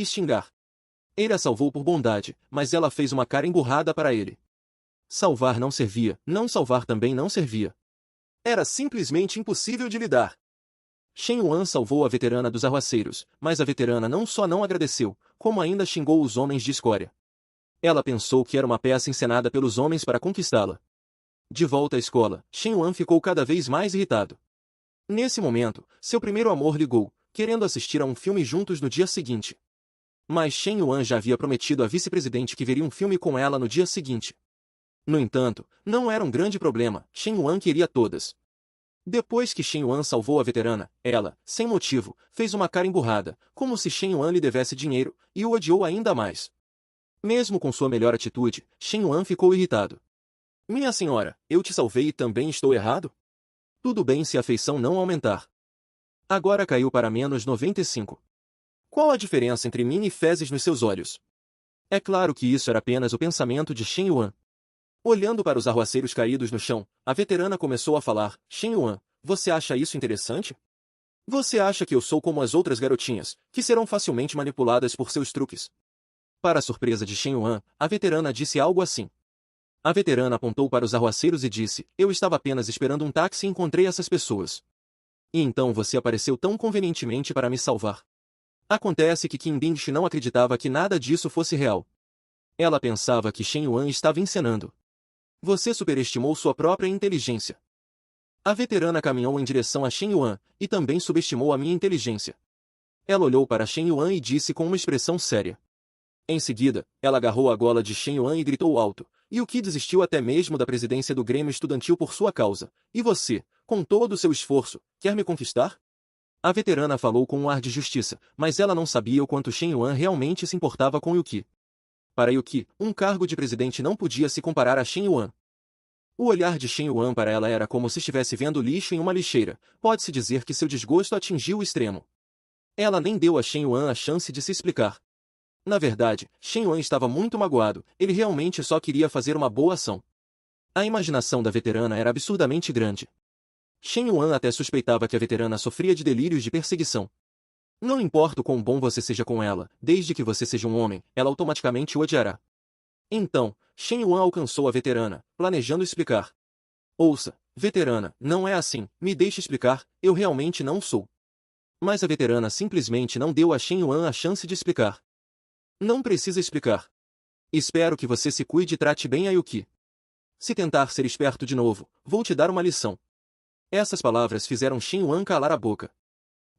e xingar. Ele a salvou por bondade, mas ela fez uma cara emburrada para ele. Salvar não servia, não salvar também não servia. Era simplesmente impossível de lidar. Shen Yuan salvou a veterana dos arruaceiros, mas a veterana não só não agradeceu, como ainda xingou os homens de escória. Ela pensou que era uma peça encenada pelos homens para conquistá-la. De volta à escola, Shen Yuan ficou cada vez mais irritado. Nesse momento, seu primeiro amor ligou, querendo assistir a um filme juntos no dia seguinte. Mas Shen Yuan já havia prometido à vice-presidente que veria um filme com ela no dia seguinte. No entanto, não era um grande problema, Shen Yuan queria todas. Depois que Shen Yuan salvou a veterana, ela, sem motivo, fez uma cara emburrada, como se Shen Yuan lhe devesse dinheiro, e o odiou ainda mais. Mesmo com sua melhor atitude, Shen Yuan ficou irritado. Minha senhora, eu te salvei e também estou errado? Tudo bem se a afeição não aumentar. Agora caiu para menos 95. Qual a diferença entre mim e fezes nos seus olhos? É claro que isso era apenas o pensamento de Shen Yuan. Olhando para os arruaceiros caídos no chão, a veterana começou a falar: Shen Yuan, você acha isso interessante? Você acha que eu sou como as outras garotinhas, que serão facilmente manipuladas por seus truques? Para a surpresa de Shen Yuan, a veterana disse algo assim. A veterana apontou para os arruaceiros e disse: eu estava apenas esperando um táxi e encontrei essas pessoas. E então você apareceu tão convenientemente para me salvar. Acontece que Qin Bingshi não acreditava que nada disso fosse real. Ela pensava que Shen Yuan estava encenando. Você superestimou sua própria inteligência. A veterana caminhou em direção a Shen Yuan, e também subestimou a minha inteligência. Ela olhou para Shen Yuan e disse com uma expressão séria. Em seguida, ela agarrou a gola de Shen Yuan e gritou alto: e o que desistiu até mesmo da presidência do Grêmio Estudantil por sua causa, e você, com todo o seu esforço, quer me conquistar? A veterana falou com um ar de justiça, mas ela não sabia o quanto Shen Yuan realmente se importava com Yuki. Para Yuki, um cargo de presidente não podia se comparar a Shen Yuan. O olhar de Shen Yuan para ela era como se estivesse vendo lixo em uma lixeira. Pode-se dizer que seu desgosto atingiu o extremo. Ela nem deu a Shen Yuan a chance de se explicar. Na verdade, Shen Yuan estava muito magoado, ele realmente só queria fazer uma boa ação. A imaginação da veterana era absurdamente grande. Shen Yuan até suspeitava que a veterana sofria de delírios de perseguição. Não importa o quão bom você seja com ela, desde que você seja um homem, ela automaticamente o odiará. Então, Shen Yuan alcançou a veterana, planejando explicar. Ouça, veterana, não é assim, me deixe explicar, eu realmente não sou. Mas a veterana simplesmente não deu a Shen Yuan a chance de explicar. Não precisa explicar. Espero que você se cuide e trate bem a Yuki. Se tentar ser esperto de novo, vou te dar uma lição. Essas palavras fizeram Shen Yuan calar a boca.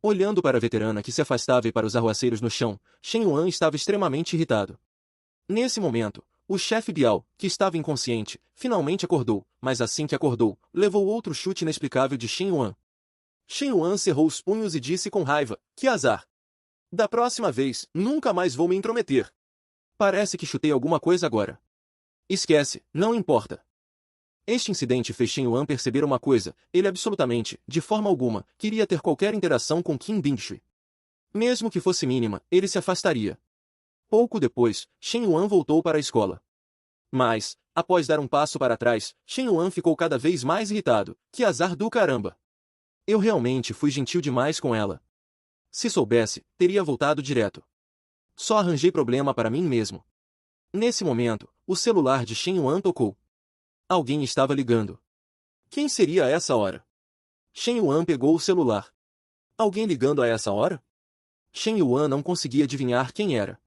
Olhando para a veterana que se afastava e para os arruaceiros no chão, Shen Yuan estava extremamente irritado. Nesse momento, o chefe Biao, que estava inconsciente, finalmente acordou, mas assim que acordou, levou outro chute inexplicável de Shen Yuan. Shen Yuan cerrou os punhos e disse com raiva: que azar! Da próxima vez, nunca mais vou me intrometer. Parece que chutei alguma coisa agora. Esquece, não importa. Este incidente fez Shen Yuan perceber uma coisa: ele absolutamente, de forma alguma, queria ter qualquer interação com Qin Bingshi. Mesmo que fosse mínima, ele se afastaria. Pouco depois, Shen Yuan voltou para a escola. Mas, após dar um passo para trás, Shen Yuan ficou cada vez mais irritado. Que azar do caramba! Eu realmente fui gentil demais com ela. Se soubesse, teria voltado direto. Só arranjei problema para mim mesmo. Nesse momento, o celular de Shen Yuan tocou. Alguém estava ligando. Quem seria a essa hora? Shen Yuan pegou o celular. Alguém ligando a essa hora? Shen Yuan não conseguia adivinhar quem era.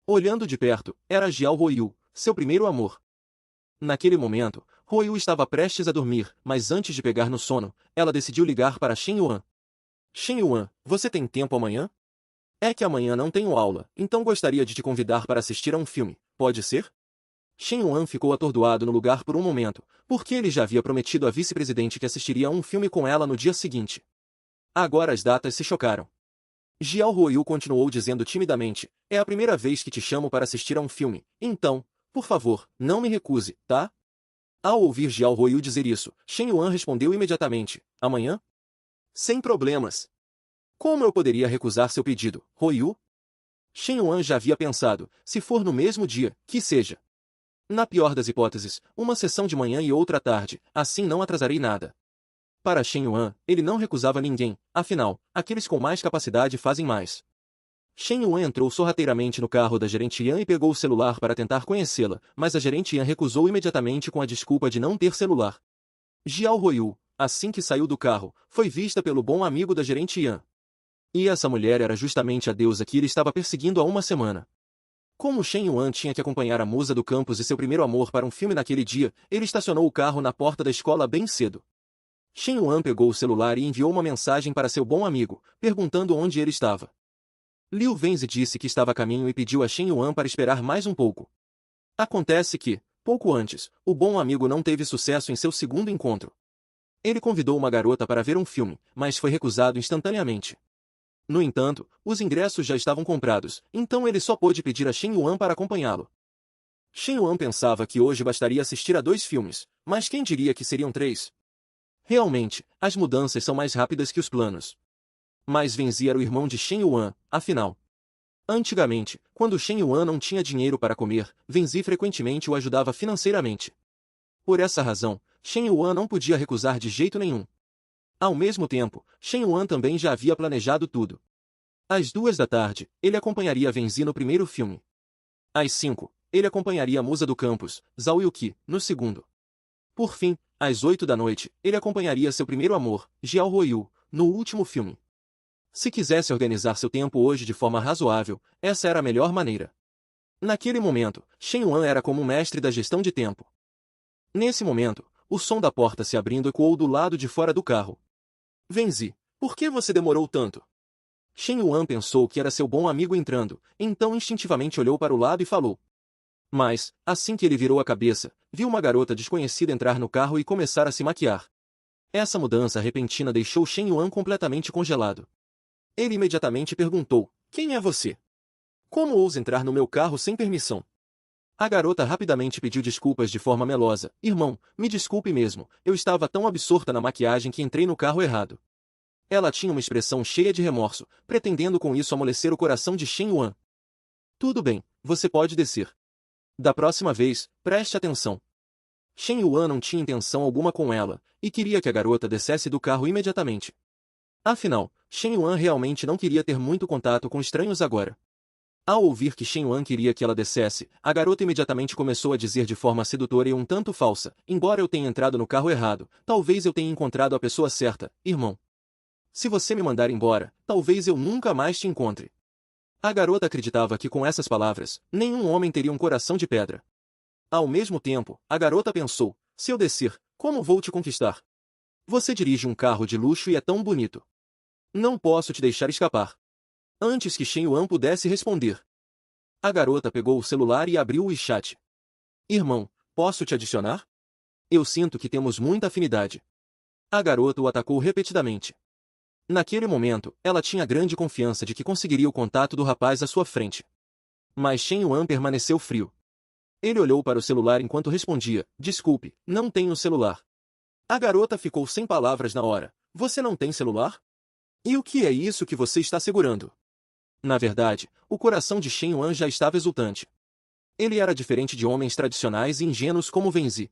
Olhando de perto, era Jiao Ruoyu, seu primeiro amor. Naquele momento, Ruoyu estava prestes a dormir, mas antes de pegar no sono, ela decidiu ligar para Shen Yuan. Shen Yuan, você tem tempo amanhã? É que amanhã não tenho aula, então gostaria de te convidar para assistir a um filme, pode ser? Shen Yuan ficou atordoado no lugar por um momento, porque ele já havia prometido à vice-presidente que assistiria a um filme com ela no dia seguinte. Agora as datas se chocaram. Jiao Ruoyu continuou dizendo timidamente: é a primeira vez que te chamo para assistir a um filme, então, por favor, não me recuse, tá? Ao ouvir Jiao Ruoyu dizer isso, Shen Yuan respondeu imediatamente: amanhã? Sem problemas. Como eu poderia recusar seu pedido, Ruoyu? Shen Yuan já havia pensado: se for no mesmo dia, que seja. Na pior das hipóteses, uma sessão de manhã e outra à tarde, assim não atrasarei nada. Para Shen Yuan, ele não recusava ninguém, afinal, aqueles com mais capacidade fazem mais. Shen Yuan entrou sorrateiramente no carro da gerente Yan e pegou o celular para tentar conhecê-la, mas a gerente Yan recusou imediatamente com a desculpa de não ter celular. Jiao Ruiyu, assim que saiu do carro, foi vista pelo bom amigo da gerente Yan. E essa mulher era justamente a deusa que ele estava perseguindo há uma semana. Como Shen Yuan tinha que acompanhar a musa do campus e seu primeiro amor para um filme naquele dia, ele estacionou o carro na porta da escola bem cedo. Shen Yuan pegou o celular e enviou uma mensagem para seu bom amigo, perguntando onde ele estava. Liu Wenzi disse que estava a caminho e pediu a Shen Yuan para esperar mais um pouco. Acontece que, pouco antes, o bom amigo não teve sucesso em seu segundo encontro. Ele convidou uma garota para ver um filme, mas foi recusado instantaneamente. No entanto, os ingressos já estavam comprados, então ele só pôde pedir a Shen Yuan para acompanhá-lo. Shen Yuan pensava que hoje bastaria assistir a 2 filmes, mas quem diria que seriam 3? Realmente, as mudanças são mais rápidas que os planos. Mas Wenzi era o irmão de Shen Yuan, afinal. Antigamente, quando Shen Yuan não tinha dinheiro para comer, Wenzi frequentemente o ajudava financeiramente. Por essa razão, Shen Yuan não podia recusar de jeito nenhum. Ao mesmo tempo, Shen Yuan também já havia planejado tudo. Às 2 da tarde, ele acompanharia Wenzi no primeiro filme. Às 5, ele acompanharia a musa do campus, Zhao Yuqi, no segundo. Por fim, às 8 da noite, ele acompanharia seu primeiro amor, Jiao Ruiyu, no último filme. Se quisesse organizar seu tempo hoje de forma razoável, essa era a melhor maneira. Naquele momento, Shen Yuan era como um mestre da gestão de tempo. Nesse momento, o som da porta se abrindo ecoou do lado de fora do carro. Wenzi, por que você demorou tanto? Shen Yuan pensou que era seu bom amigo entrando, então instintivamente olhou para o lado e falou. Mas, assim que ele virou a cabeça, viu uma garota desconhecida entrar no carro e começar a se maquiar. Essa mudança repentina deixou Shen Yuan completamente congelado. Ele imediatamente perguntou, quem é você? Como ousa entrar no meu carro sem permissão? A garota rapidamente pediu desculpas de forma melosa. Irmão, me desculpe mesmo, eu estava tão absorta na maquiagem que entrei no carro errado. Ela tinha uma expressão cheia de remorso, pretendendo com isso amolecer o coração de Shen Yuan. Tudo bem, você pode descer. Da próxima vez, preste atenção. Shen Yuan não tinha intenção alguma com ela, e queria que a garota descesse do carro imediatamente. Afinal, Shen Yuan realmente não queria ter muito contato com estranhos agora. Ao ouvir que Shen Yuan queria que ela descesse, a garota imediatamente começou a dizer de forma sedutora e um tanto falsa, embora eu tenha entrado no carro errado, talvez eu tenha encontrado a pessoa certa, irmão. Se você me mandar embora, talvez eu nunca mais te encontre. A garota acreditava que com essas palavras, nenhum homem teria um coração de pedra. Ao mesmo tempo, a garota pensou, se eu descer, como vou te conquistar? Você dirige um carro de luxo e é tão bonito. Não posso te deixar escapar. Antes que Shen Yuan pudesse responder, a garota pegou o celular e abriu o WeChat. Irmão, posso te adicionar? Eu sinto que temos muita afinidade. A garota o atacou repetidamente. Naquele momento, ela tinha grande confiança de que conseguiria o contato do rapaz à sua frente. Mas Shen Yuan permaneceu frio. Ele olhou para o celular enquanto respondia, desculpe, não tenho celular. A garota ficou sem palavras na hora. Você não tem celular? E o que é isso que você está segurando? Na verdade, o coração de Shen Yuan já estava exultante. Ele era diferente de homens tradicionais e ingênuos como Wenzi.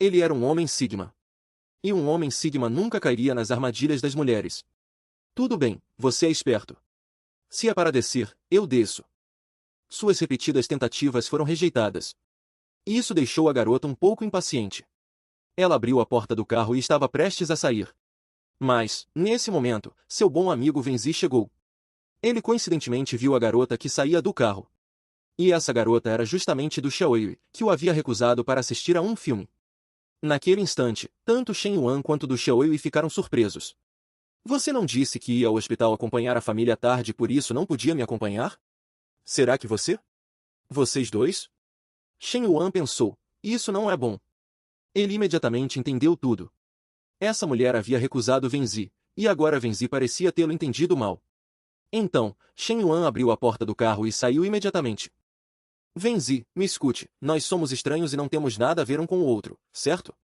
Ele era um homem Sigma. E um homem Sigma nunca cairia nas armadilhas das mulheres. Tudo bem, você é esperto. Se é para descer, eu desço. Suas repetidas tentativas foram rejeitadas. Isso deixou a garota um pouco impaciente. Ela abriu a porta do carro e estava prestes a sair. Mas, nesse momento, seu bom amigo Wenzi chegou. Ele coincidentemente viu a garota que saía do carro. E essa garota era justamente do Xiaoyue, que o havia recusado para assistir a um filme. Naquele instante, tanto Shen Yuan quanto do Xiaoyue ficaram surpresos. Você não disse que ia ao hospital acompanhar a família à tarde e por isso não podia me acompanhar? Será que você? Vocês dois? Shen Yuan pensou, isso não é bom. Ele imediatamente entendeu tudo. Essa mulher havia recusado Wenzi, e agora Wenzi parecia tê-lo entendido mal. Então, Shen Yuan abriu a porta do carro e saiu imediatamente. Wenzi, me escute, nós somos estranhos e não temos nada a ver um com o outro, certo?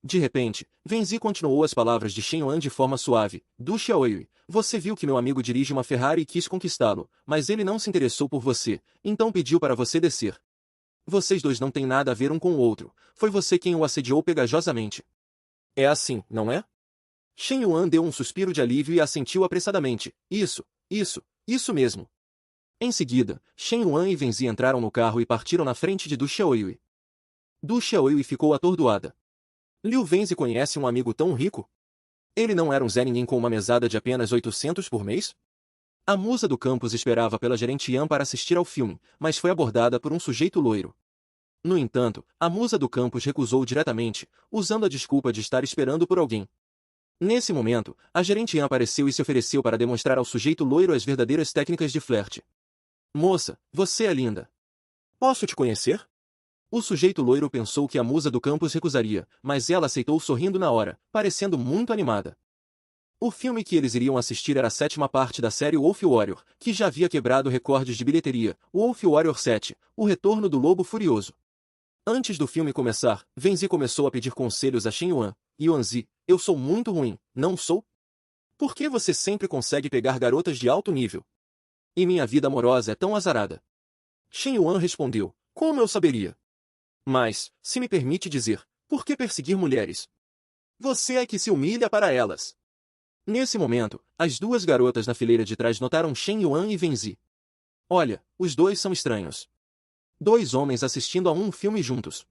De repente, Wenzi continuou as palavras de Shen Yuan de forma suave. Du Xiaoyue, você viu que meu amigo dirige uma Ferrari e quis conquistá-lo, mas ele não se interessou por você, então pediu para você descer. Vocês dois não têm nada a ver um com o outro, foi você quem o assediou pegajosamente. É assim, não é? Shen Yuan deu um suspiro de alívio e assentiu apressadamente. Isso mesmo. Em seguida, Shen Yuan e Wenzi entraram no carro e partiram na frente de Du Xiaoyue. Du Xiaoyue ficou atordoada. Liu Wenzi conhece um amigo tão rico? Ele não era um Zé Ninguém com uma mesada de apenas 800 por mês? A musa do campus esperava pela gerente Yan para assistir ao filme, mas foi abordada por um sujeito loiro. No entanto, a musa do campus recusou diretamente, usando a desculpa de estar esperando por alguém. Nesse momento, a gerente Yan apareceu e se ofereceu para demonstrar ao sujeito loiro as verdadeiras técnicas de flerte. Moça, você é linda. Posso te conhecer? O sujeito loiro pensou que a musa do campus recusaria, mas ela aceitou sorrindo na hora, parecendo muito animada. O filme que eles iriam assistir era a 7ª parte da série Wolf Warrior, que já havia quebrado recordes de bilheteria, Wolf Warrior 7, O Retorno do Lobo Furioso. Antes do filme começar, Wenzi começou a pedir conselhos a Shen Yuan. Yuanzi, eu sou muito ruim, não sou? Por que você sempre consegue pegar garotas de alto nível? E minha vida amorosa é tão azarada. Shen Yuan respondeu, como eu saberia? Mas, se me permite dizer, por que perseguir mulheres? Você é que se humilha para elas. Nesse momento, as duas garotas na fileira de trás notaram Shen Yuan e Wenzi. Olha, os dois são estranhos. Dois homens assistindo a um filme juntos.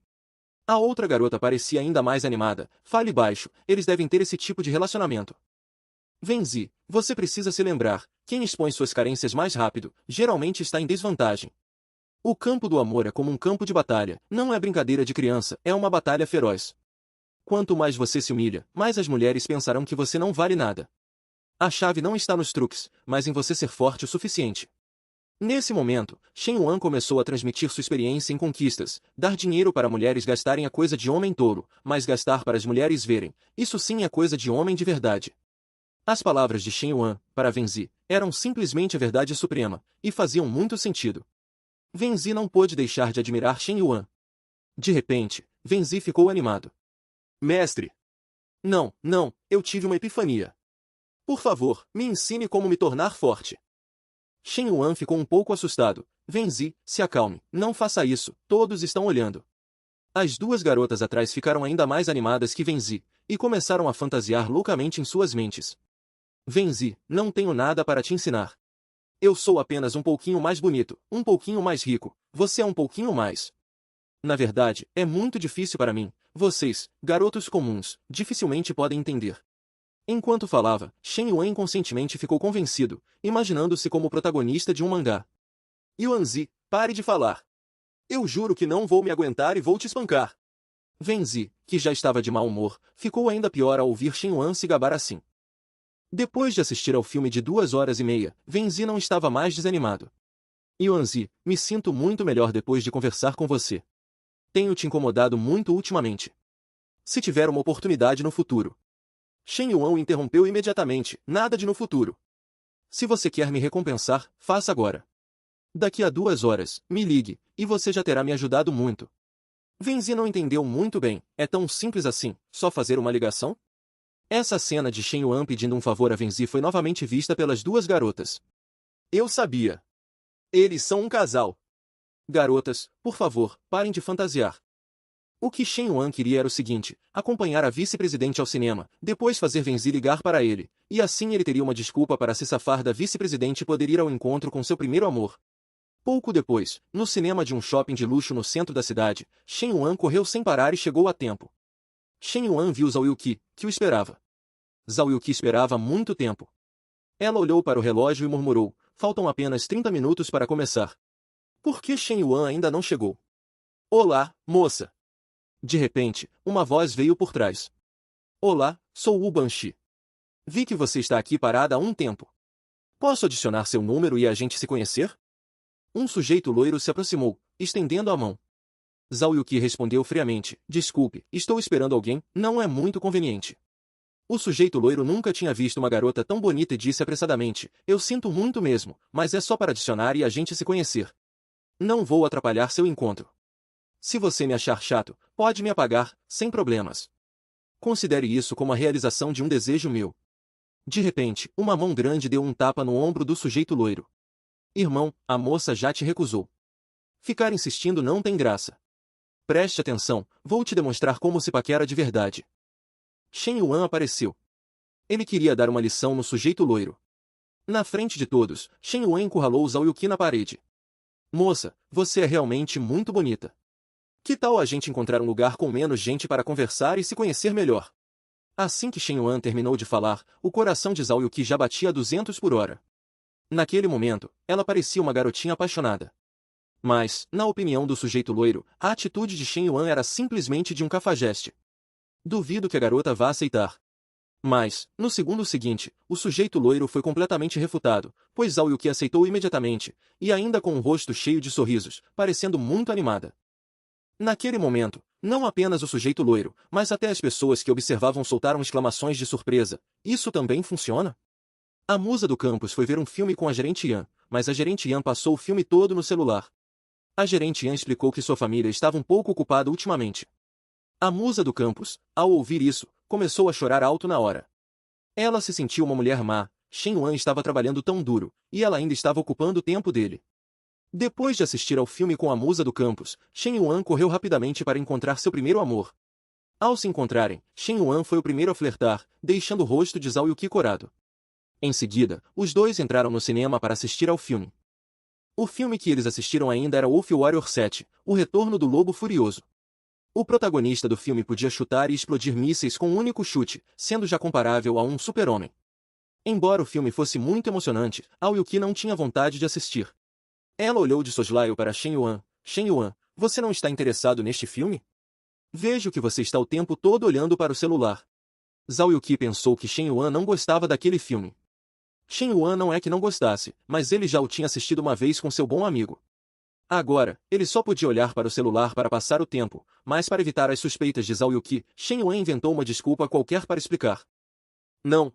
A outra garota parecia ainda mais animada. Fale baixo, eles devem ter esse tipo de relacionamento. Wenzi, você precisa se lembrar, quem expõe suas carências mais rápido, geralmente está em desvantagem. O campo do amor é como um campo de batalha, não é brincadeira de criança, é uma batalha feroz. Quanto mais você se humilha, mais as mulheres pensarão que você não vale nada. A chave não está nos truques, mas em você ser forte o suficiente. Nesse momento, Shen Yuan começou a transmitir sua experiência em conquistas, dar dinheiro para mulheres gastarem é coisa de homem touro, mas gastar para as mulheres verem, isso sim é coisa de homem de verdade. As palavras de Shen Yuan, para Wenzi, eram simplesmente a verdade suprema, e faziam muito sentido. Wenzi não pôde deixar de admirar Shen Yuan. De repente, Wenzi ficou animado. Mestre! Não, eu tive uma epifania. Por favor, me ensine como me tornar forte. Shen Yuan ficou um pouco assustado. Wenzi, se acalme, não faça isso, todos estão olhando. As duas garotas atrás ficaram ainda mais animadas que Wenzi, e começaram a fantasiar loucamente em suas mentes. Wenzi, não tenho nada para te ensinar. Eu sou apenas um pouquinho mais bonito, um pouquinho mais rico, você é um pouquinho mais. Na verdade, é muito difícil para mim, vocês, garotos comuns, dificilmente podem entender. Enquanto falava, Shen Yuan inconscientemente ficou convencido, imaginando-se como protagonista de um mangá. Yuanzi, pare de falar. Eu juro que não vou me aguentar e vou te espancar. Wenzi, que já estava de mau humor, ficou ainda pior ao ouvir Shen Yuan se gabar assim. Depois de assistir ao filme de 2 horas e meia, Wenzi não estava mais desanimado. Yuanzi, me sinto muito melhor depois de conversar com você. Tenho te incomodado muito ultimamente. Se tiver uma oportunidade no futuro. Shen Yuan o interrompeu imediatamente, nada de no futuro. Se você quer me recompensar, faça agora. Daqui a 2 horas, me ligue, e você já terá me ajudado muito. Wenzi não entendeu muito bem, é tão simples assim, só fazer uma ligação? Essa cena de Shen Yuan pedindo um favor a Wenzi foi novamente vista pelas duas garotas. Eu sabia. Eles são um casal. Garotas, por favor, parem de fantasiar. O que Shen Yuan queria era o seguinte, acompanhar a vice-presidente ao cinema, depois fazer Wenzi ligar para ele, e assim ele teria uma desculpa para se safar da vice-presidente e poder ir ao encontro com seu primeiro amor. Pouco depois, no cinema de um shopping de luxo no centro da cidade, Shen Yuan correu sem parar e chegou a tempo. Shen Yuan viu Zhao Yuqi, que o esperava. Zhao Yuqi esperava há muito tempo. Ela olhou para o relógio e murmurou, faltam apenas 30 minutos para começar. Por que Shen Yuan ainda não chegou? Olá, moça! De repente, uma voz veio por trás. Olá, sou Wu Banshi. Vi que você está aqui parada há um tempo. Posso adicionar seu número e a gente se conhecer? Um sujeito loiro se aproximou, estendendo a mão. Zhao Yuqi respondeu friamente, desculpe, estou esperando alguém, não é muito conveniente. O sujeito loiro nunca tinha visto uma garota tão bonita e disse apressadamente, eu sinto muito mesmo, mas é só para adicionar e a gente se conhecer. Não vou atrapalhar seu encontro. Se você me achar chato, pode me apagar, sem problemas. Considere isso como a realização de um desejo meu. De repente, uma mão grande deu um tapa no ombro do sujeito loiro. Irmão, a moça já te recusou. Ficar insistindo não tem graça. Preste atenção, vou te demonstrar como se paquera de verdade. Shen Yuan apareceu. Ele queria dar uma lição no sujeito loiro. Na frente de todos, Shen Yuan encurralou Zhao Yuqi na parede. Moça, você é realmente muito bonita. Que tal a gente encontrar um lugar com menos gente para conversar e se conhecer melhor? Assim que Shen Yuan terminou de falar, o coração de Zhao Yuqi já batia a 200 por hora. Naquele momento, ela parecia uma garotinha apaixonada. Mas, na opinião do sujeito loiro, a atitude de Shen Yuan era simplesmente de um cafajeste. Duvido que a garota vá aceitar. Mas, no segundo seguinte, o sujeito loiro foi completamente refutado, pois Zhao Yuqi aceitou imediatamente, e ainda com um rosto cheio de sorrisos, parecendo muito animada. Naquele momento, não apenas o sujeito loiro, mas até as pessoas que observavam soltaram exclamações de surpresa. Isso também funciona? A musa do campus foi ver um filme com a gerente Yan, mas a gerente Yan passou o filme todo no celular. A gerente Yan explicou que sua família estava um pouco ocupada ultimamente. A musa do campus, ao ouvir isso, começou a chorar alto na hora. Ela se sentiu uma mulher má. Shen Yuan estava trabalhando tão duro, e ela ainda estava ocupando o tempo dele. Depois de assistir ao filme com a musa do campus, Shen Yuan correu rapidamente para encontrar seu primeiro amor. Ao se encontrarem, Shen Yuan foi o primeiro a flertar, deixando o rosto de Zhao Yuqi corado. Em seguida, os dois entraram no cinema para assistir ao filme. O filme que eles assistiram ainda era Wolf Warrior 7, O Retorno do Lobo Furioso. O protagonista do filme podia chutar e explodir mísseis com um único chute, sendo já comparável a um super-homem. Embora o filme fosse muito emocionante, Zhao Yuqi não tinha vontade de assistir. Ela olhou de soslaio para Shen Yuan. Shen Yuan, você não está interessado neste filme? Vejo que você está o tempo todo olhando para o celular. Zhao Yuqi pensou que Shen Yuan não gostava daquele filme. Shen Yuan não é que não gostasse, mas ele já o tinha assistido uma vez com seu bom amigo. Agora, ele só podia olhar para o celular para passar o tempo, mas para evitar as suspeitas de Zhao Yuqi, Shen Yuan inventou uma desculpa qualquer para explicar. Não.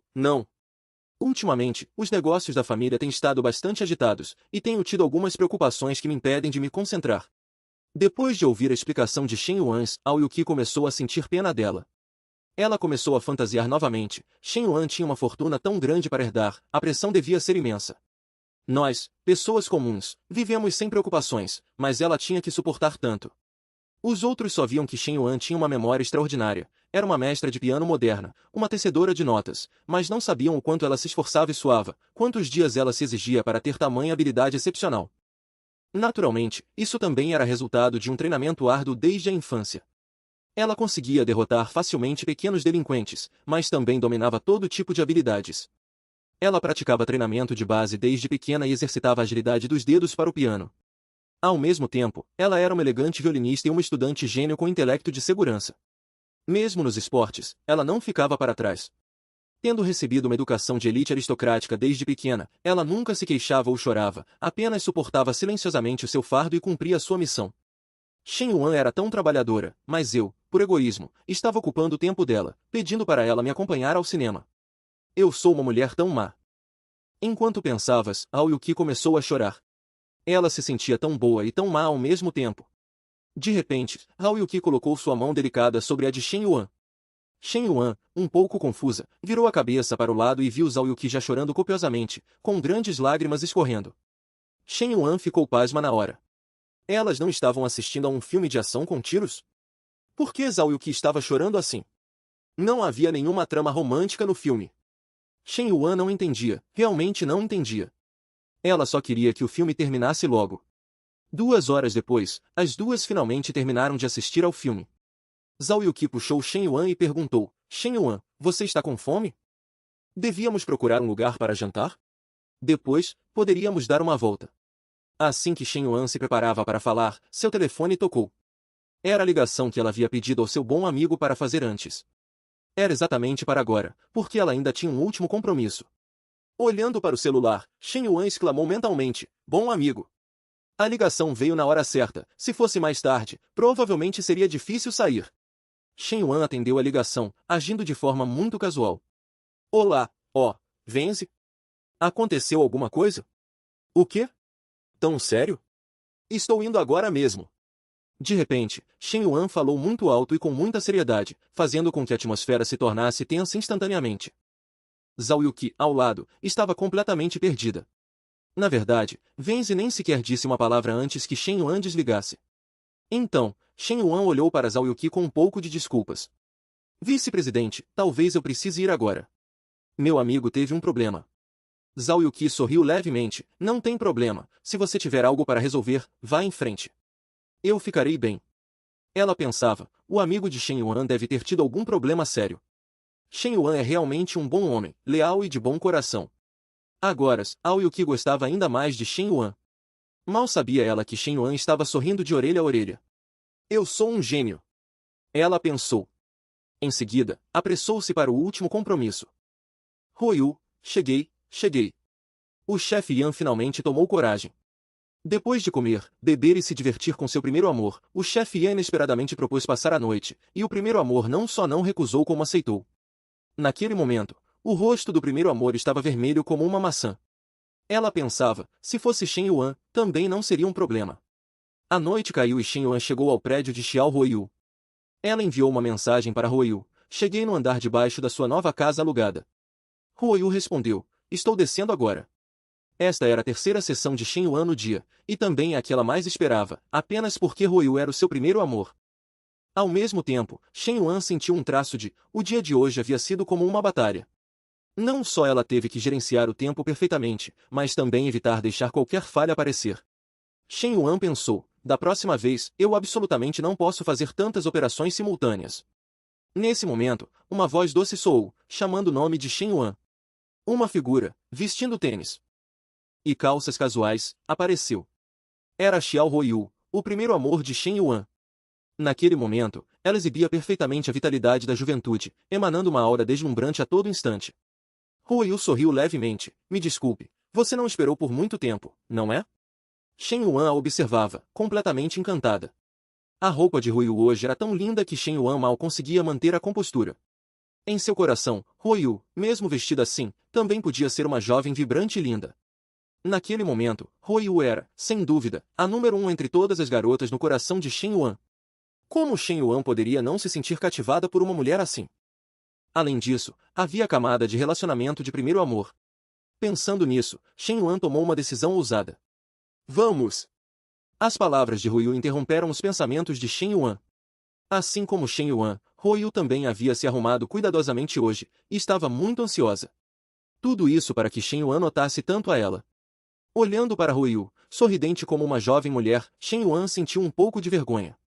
Ultimamente, os negócios da família têm estado bastante agitados, e tenho tido algumas preocupações que me impedem de me concentrar. Depois de ouvir a explicação de Shen Yuan, Zhao Yuqi começou a sentir pena dela. Ela começou a fantasiar novamente. Shen Yuan tinha uma fortuna tão grande para herdar, a pressão devia ser imensa. Nós, pessoas comuns, vivemos sem preocupações, mas ela tinha que suportar tanto. Os outros só viam que Shen Yuan tinha uma memória extraordinária, era uma mestra de piano moderna, uma tecedora de notas, mas não sabiam o quanto ela se esforçava e suava, quantos dias ela se exigia para ter tamanha habilidade excepcional. Naturalmente, isso também era resultado de um treinamento árduo desde a infância. Ela conseguia derrotar facilmente pequenos delinquentes, mas também dominava todo tipo de habilidades. Ela praticava treinamento de base desde pequena e exercitava a agilidade dos dedos para o piano. Ao mesmo tempo, ela era uma elegante violinista e uma estudante gênio com intelecto de segurança. Mesmo nos esportes, ela não ficava para trás. Tendo recebido uma educação de elite aristocrática desde pequena, ela nunca se queixava ou chorava, apenas suportava silenciosamente o seu fardo e cumpria sua missão. Shen Yuan era tão trabalhadora, mas eu, por egoísmo, estava ocupando o tempo dela, pedindo para ela me acompanhar ao cinema. Eu sou uma mulher tão má. Enquanto pensavas, Zhao Yuqi começou a chorar. Ela se sentia tão boa e tão má ao mesmo tempo. De repente, Zhao Yuqi colocou sua mão delicada sobre a de Shen Yuan. Shen Yuan, um pouco confusa, virou a cabeça para o lado e viu Zhao Yuqi já chorando copiosamente, com grandes lágrimas escorrendo. Shen Yuan ficou pasma na hora. Elas não estavam assistindo a um filme de ação com tiros? Por que Zhao Yuqi estava chorando assim? Não havia nenhuma trama romântica no filme. Shen Yuan não entendia, realmente não entendia. Ela só queria que o filme terminasse logo. 2 horas depois, as duas finalmente terminaram de assistir ao filme. Zhao Yuqi puxou Shen Yuan e perguntou, Shen Yuan, você está com fome? Devíamos procurar um lugar para jantar? Depois, poderíamos dar uma volta. Assim que Shen Yuan se preparava para falar, seu telefone tocou. Era a ligação que ela havia pedido ao seu bom amigo para fazer antes. Era exatamente para agora, porque ela ainda tinha um último compromisso. Olhando para o celular, Shen Yuan exclamou mentalmente, bom amigo. A ligação veio na hora certa, se fosse mais tarde, provavelmente seria difícil sair. Shen Yuan atendeu a ligação, agindo de forma muito casual. Olá, Venzi? Aconteceu alguma coisa? O quê? Tão sério? Estou indo agora mesmo. De repente, Shen Yuan falou muito alto e com muita seriedade, fazendo com que a atmosfera se tornasse tensa instantaneamente. Zhao Yuqi, ao lado, estava completamente perdida. Na verdade, Venzi nem sequer disse uma palavra antes que Shen Yuan desligasse. Então, Shen Yuan olhou para Zhao Yuqi com um pouco de desculpas. Vice-presidente, talvez eu precise ir agora. Meu amigo teve um problema. Zhao Yuqi sorriu levemente. Não tem problema, se você tiver algo para resolver, vá em frente. Eu ficarei bem. Ela pensava, o amigo de Shen Yuan deve ter tido algum problema sério. Shen Yuan é realmente um bom homem, leal e de bom coração. Agora, Zhao Yuqi gostava ainda mais de Shen Yuan. Mal sabia ela que Shen Yuan estava sorrindo de orelha a orelha. Eu sou um gênio. Ela pensou. Em seguida, apressou-se para o último compromisso. Huoyu, cheguei. O chefe Yan finalmente tomou coragem. Depois de comer, beber e se divertir com seu primeiro amor, o chefe Yan inesperadamente propôs passar a noite, e o primeiro amor não só não recusou como aceitou. Naquele momento, o rosto do primeiro amor estava vermelho como uma maçã. Ela pensava, se fosse Shen Yuan, também não seria um problema. A noite caiu e Shen Yuan chegou ao prédio de Xiao Huoyu. Ela enviou uma mensagem para Huoyu. Cheguei no andar de baixo da sua nova casa alugada. Huoyu respondeu, estou descendo agora. Esta era a terceira sessão de Shen Yuan no dia, e também a que ela mais esperava, apenas porque Huoyu era o seu primeiro amor. Ao mesmo tempo, Shen Yuan sentiu um traço de, o dia de hoje havia sido como uma batalha. Não só ela teve que gerenciar o tempo perfeitamente, mas também evitar deixar qualquer falha aparecer. Shen Yuan pensou, da próxima vez, eu absolutamente não posso fazer tantas operações simultâneas. Nesse momento, uma voz doce soou, chamando o nome de Shen Yuan. Uma figura, vestindo tênis e calças casuais, apareceu. Era Xiao Huoyu, o primeiro amor de Shen Yuan. Naquele momento, ela exibia perfeitamente a vitalidade da juventude, emanando uma aura deslumbrante a todo instante. Huoyu sorriu levemente. Me desculpe, você não esperou por muito tempo, não é? Shen Yuan a observava, completamente encantada. A roupa de Huoyu hoje era tão linda que Shen Yuan mal conseguia manter a compostura. Em seu coração, Huoyu, mesmo vestida assim, também podia ser uma jovem vibrante e linda. Naquele momento, Huoyu era, sem dúvida, a número 1 entre todas as garotas no coração de Shen Yuan. Como Shen Yuan poderia não se sentir cativada por uma mulher assim? Além disso, havia a camada de relacionamento de primeiro amor. Pensando nisso, Shen Yuan tomou uma decisão ousada. Vamos! As palavras de Huoyu interromperam os pensamentos de Shen Yuan. Assim como Shen Yuan, Huoyu também havia se arrumado cuidadosamente hoje, e estava muito ansiosa. Tudo isso para que Shen Yuan notasse tanto a ela. Olhando para Huoyu, sorridente como uma jovem mulher, Shen Yuan sentiu um pouco de vergonha.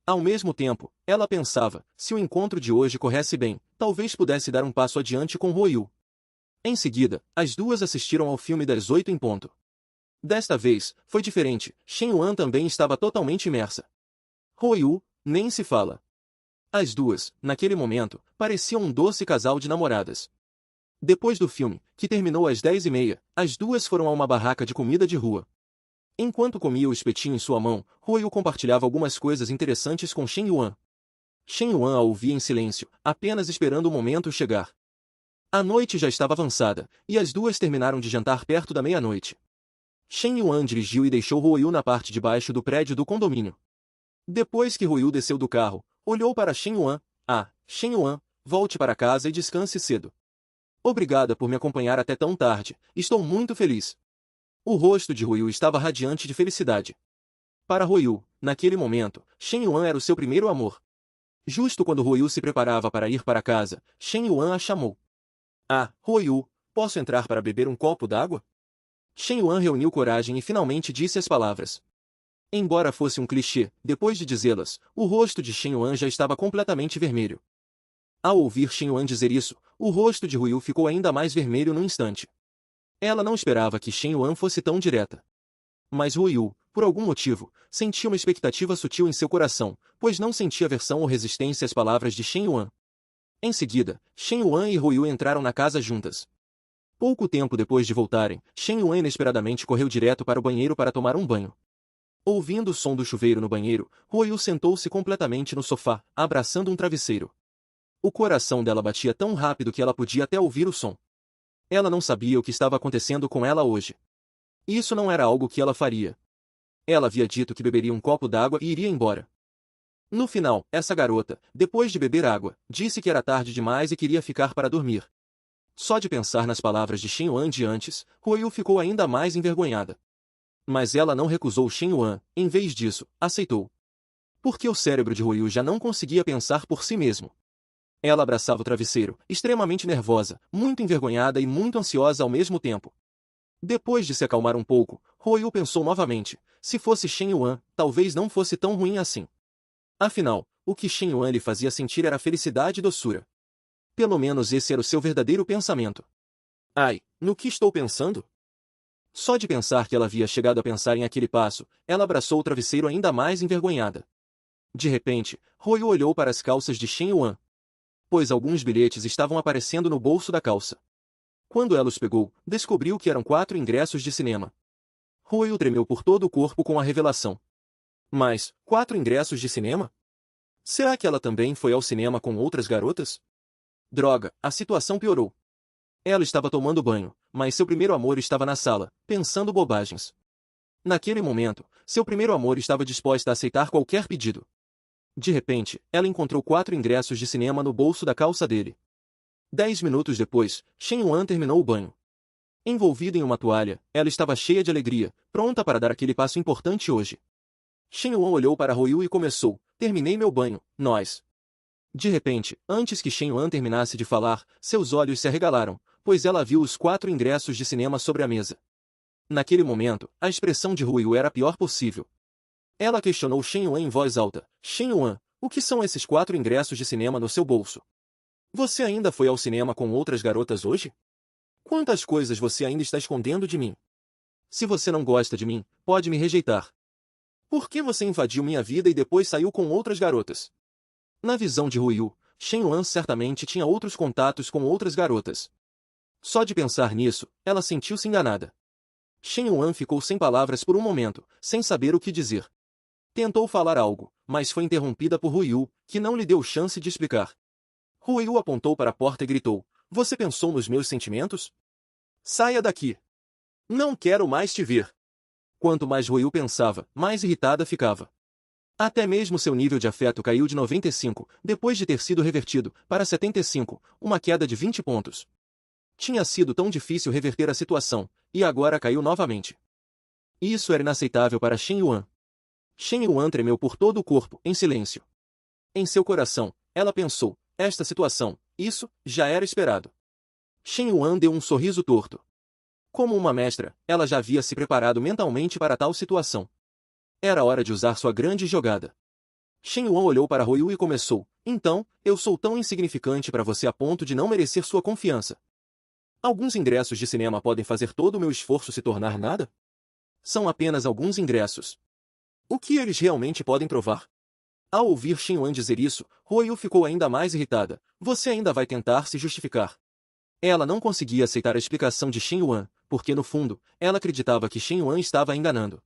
Ao mesmo tempo, ela pensava, se o encontro de hoje corresse bem, talvez pudesse dar um passo adiante com Huoyu. Em seguida, as duas assistiram ao filme das 8 em ponto. Desta vez, foi diferente, Shen Yuan também estava totalmente imersa. Huoyu, nem se fala. As duas, naquele momento, pareciam um doce casal de namoradas. Depois do filme, que terminou às 10h30, as duas foram a uma barraca de comida de rua. Enquanto comia o espetinho em sua mão, Huoyu compartilhava algumas coisas interessantes com Shen Yuan. Shen Yuan a ouvia em silêncio, apenas esperando o momento chegar. A noite já estava avançada, e as duas terminaram de jantar perto da meia-noite. Shen Yuan dirigiu e deixou Huoyu na parte de baixo do prédio do condomínio. Depois que Huoyu desceu do carro, olhou para Shen Yuan. Shen Yuan, volte para casa e descanse cedo. Obrigada por me acompanhar até tão tarde, estou muito feliz. O rosto de Huoyu estava radiante de felicidade. Para Huoyu, naquele momento, Shen Yuan era o seu primeiro amor. Justo quando Huoyu se preparava para ir para casa, Shen Yuan a chamou. Huoyu, posso entrar para beber um copo d'água? Shen Yuan reuniu coragem e finalmente disse as palavras. Embora fosse um clichê, depois de dizê-las, o rosto de Shen Yuan já estava completamente vermelho. Ao ouvir Shen Yuan dizer isso, o rosto de Huoyu ficou ainda mais vermelho num instante. Ela não esperava que Shen Yuan fosse tão direta. Mas Huoyu, por algum motivo, sentia uma expectativa sutil em seu coração, pois não sentia aversão ou resistência às palavras de Shen Yuan. Em seguida, Shen Yuan e Huoyu entraram na casa juntas. Pouco tempo depois de voltarem, Shen Yuan inesperadamente correu direto para o banheiro para tomar um banho. Ouvindo o som do chuveiro no banheiro, Huoyu sentou-se completamente no sofá, abraçando um travesseiro. O coração dela batia tão rápido que ela podia até ouvir o som. Ela não sabia o que estava acontecendo com ela hoje. Isso não era algo que ela faria. Ela havia dito que beberia um copo d'água e iria embora. No final, essa garota, depois de beber água, disse que era tarde demais e queria ficar para dormir. Só de pensar nas palavras de Shen Yuan de antes, Huoyu ficou ainda mais envergonhada. Mas ela não recusou Shen Yuan, em vez disso, aceitou. Porque o cérebro de Huoyu já não conseguia pensar por si mesmo. Ela abraçava o travesseiro, extremamente nervosa, muito envergonhada e muito ansiosa ao mesmo tempo. Depois de se acalmar um pouco, Huoyu pensou novamente, se fosse Shen Yuan, talvez não fosse tão ruim assim. Afinal, o que Shen Yuan lhe fazia sentir era felicidade e doçura. Pelo menos esse era o seu verdadeiro pensamento. Ai, no que estou pensando? Só de pensar que ela havia chegado a pensar em aquele passo, ela abraçou o travesseiro ainda mais envergonhada. De repente, Huoyu olhou para as calças de Shen Yuan, pois alguns bilhetes estavam aparecendo no bolso da calça. Quando ela os pegou, descobriu que eram 4 ingressos de cinema. Huoyu tremeu por todo o corpo com a revelação. Mas, 4 ingressos de cinema? Será que ela também foi ao cinema com outras garotas? Droga, a situação piorou. Ela estava tomando banho, mas seu primeiro amor estava na sala, pensando bobagens. Naquele momento, seu primeiro amor estava disposta a aceitar qualquer pedido. De repente, ela encontrou 4 ingressos de cinema no bolso da calça dele. 10 minutos depois, Shen Yuan terminou o banho. Envolvida em uma toalha, ela estava cheia de alegria, pronta para dar aquele passo importante hoje. Shen Yuan olhou para Huoyu e começou, terminei meu banho, nós. De repente, antes que Shen Yuan terminasse de falar, seus olhos se arregalaram, pois ela viu os 4 ingressos de cinema sobre a mesa. Naquele momento, a expressão de Huoyu era a pior possível. Ela questionou Shen Yuan em voz alta, Shen Yuan, o que são esses 4 ingressos de cinema no seu bolso? Você ainda foi ao cinema com outras garotas hoje? Quantas coisas você ainda está escondendo de mim? Se você não gosta de mim, pode me rejeitar. Por que você invadiu minha vida e depois saiu com outras garotas? Na visão de Huoyu, Shen Yuan certamente tinha outros contatos com outras garotas. Só de pensar nisso, ela sentiu-se enganada. Shen Yuan ficou sem palavras por um momento, sem saber o que dizer. Tentou falar algo, mas foi interrompida por Huoyu, que não lhe deu chance de explicar. Huoyu apontou para a porta e gritou, você pensou nos meus sentimentos? Saia daqui! Não quero mais te ver! Quanto mais Huoyu pensava, mais irritada ficava. Até mesmo seu nível de afeto caiu de 95, depois de ter sido revertido, para 75, uma queda de 20 pontos. Tinha sido tão difícil reverter a situação, e agora caiu novamente. Isso era inaceitável para Shen Yuan. Shen Yuan tremeu por todo o corpo, em silêncio. Em seu coração, ela pensou, esta situação, isso, já era esperado. Shen Yuan deu um sorriso torto. Como uma mestra, ela já havia se preparado mentalmente para tal situação. Era hora de usar sua grande jogada. Shen Yuan olhou para Huoyu e começou, então, eu sou tão insignificante para você a ponto de não merecer sua confiança. Alguns ingressos de cinema podem fazer todo o meu esforço se tornar nada? São apenas alguns ingressos. O que eles realmente podem provar? Ao ouvir Shen Yuan dizer isso, Huoyu ficou ainda mais irritada. Você ainda vai tentar se justificar. Ela não conseguia aceitar a explicação de Shen Yuan, porque no fundo, ela acreditava que Shen Yuan estava a enganando.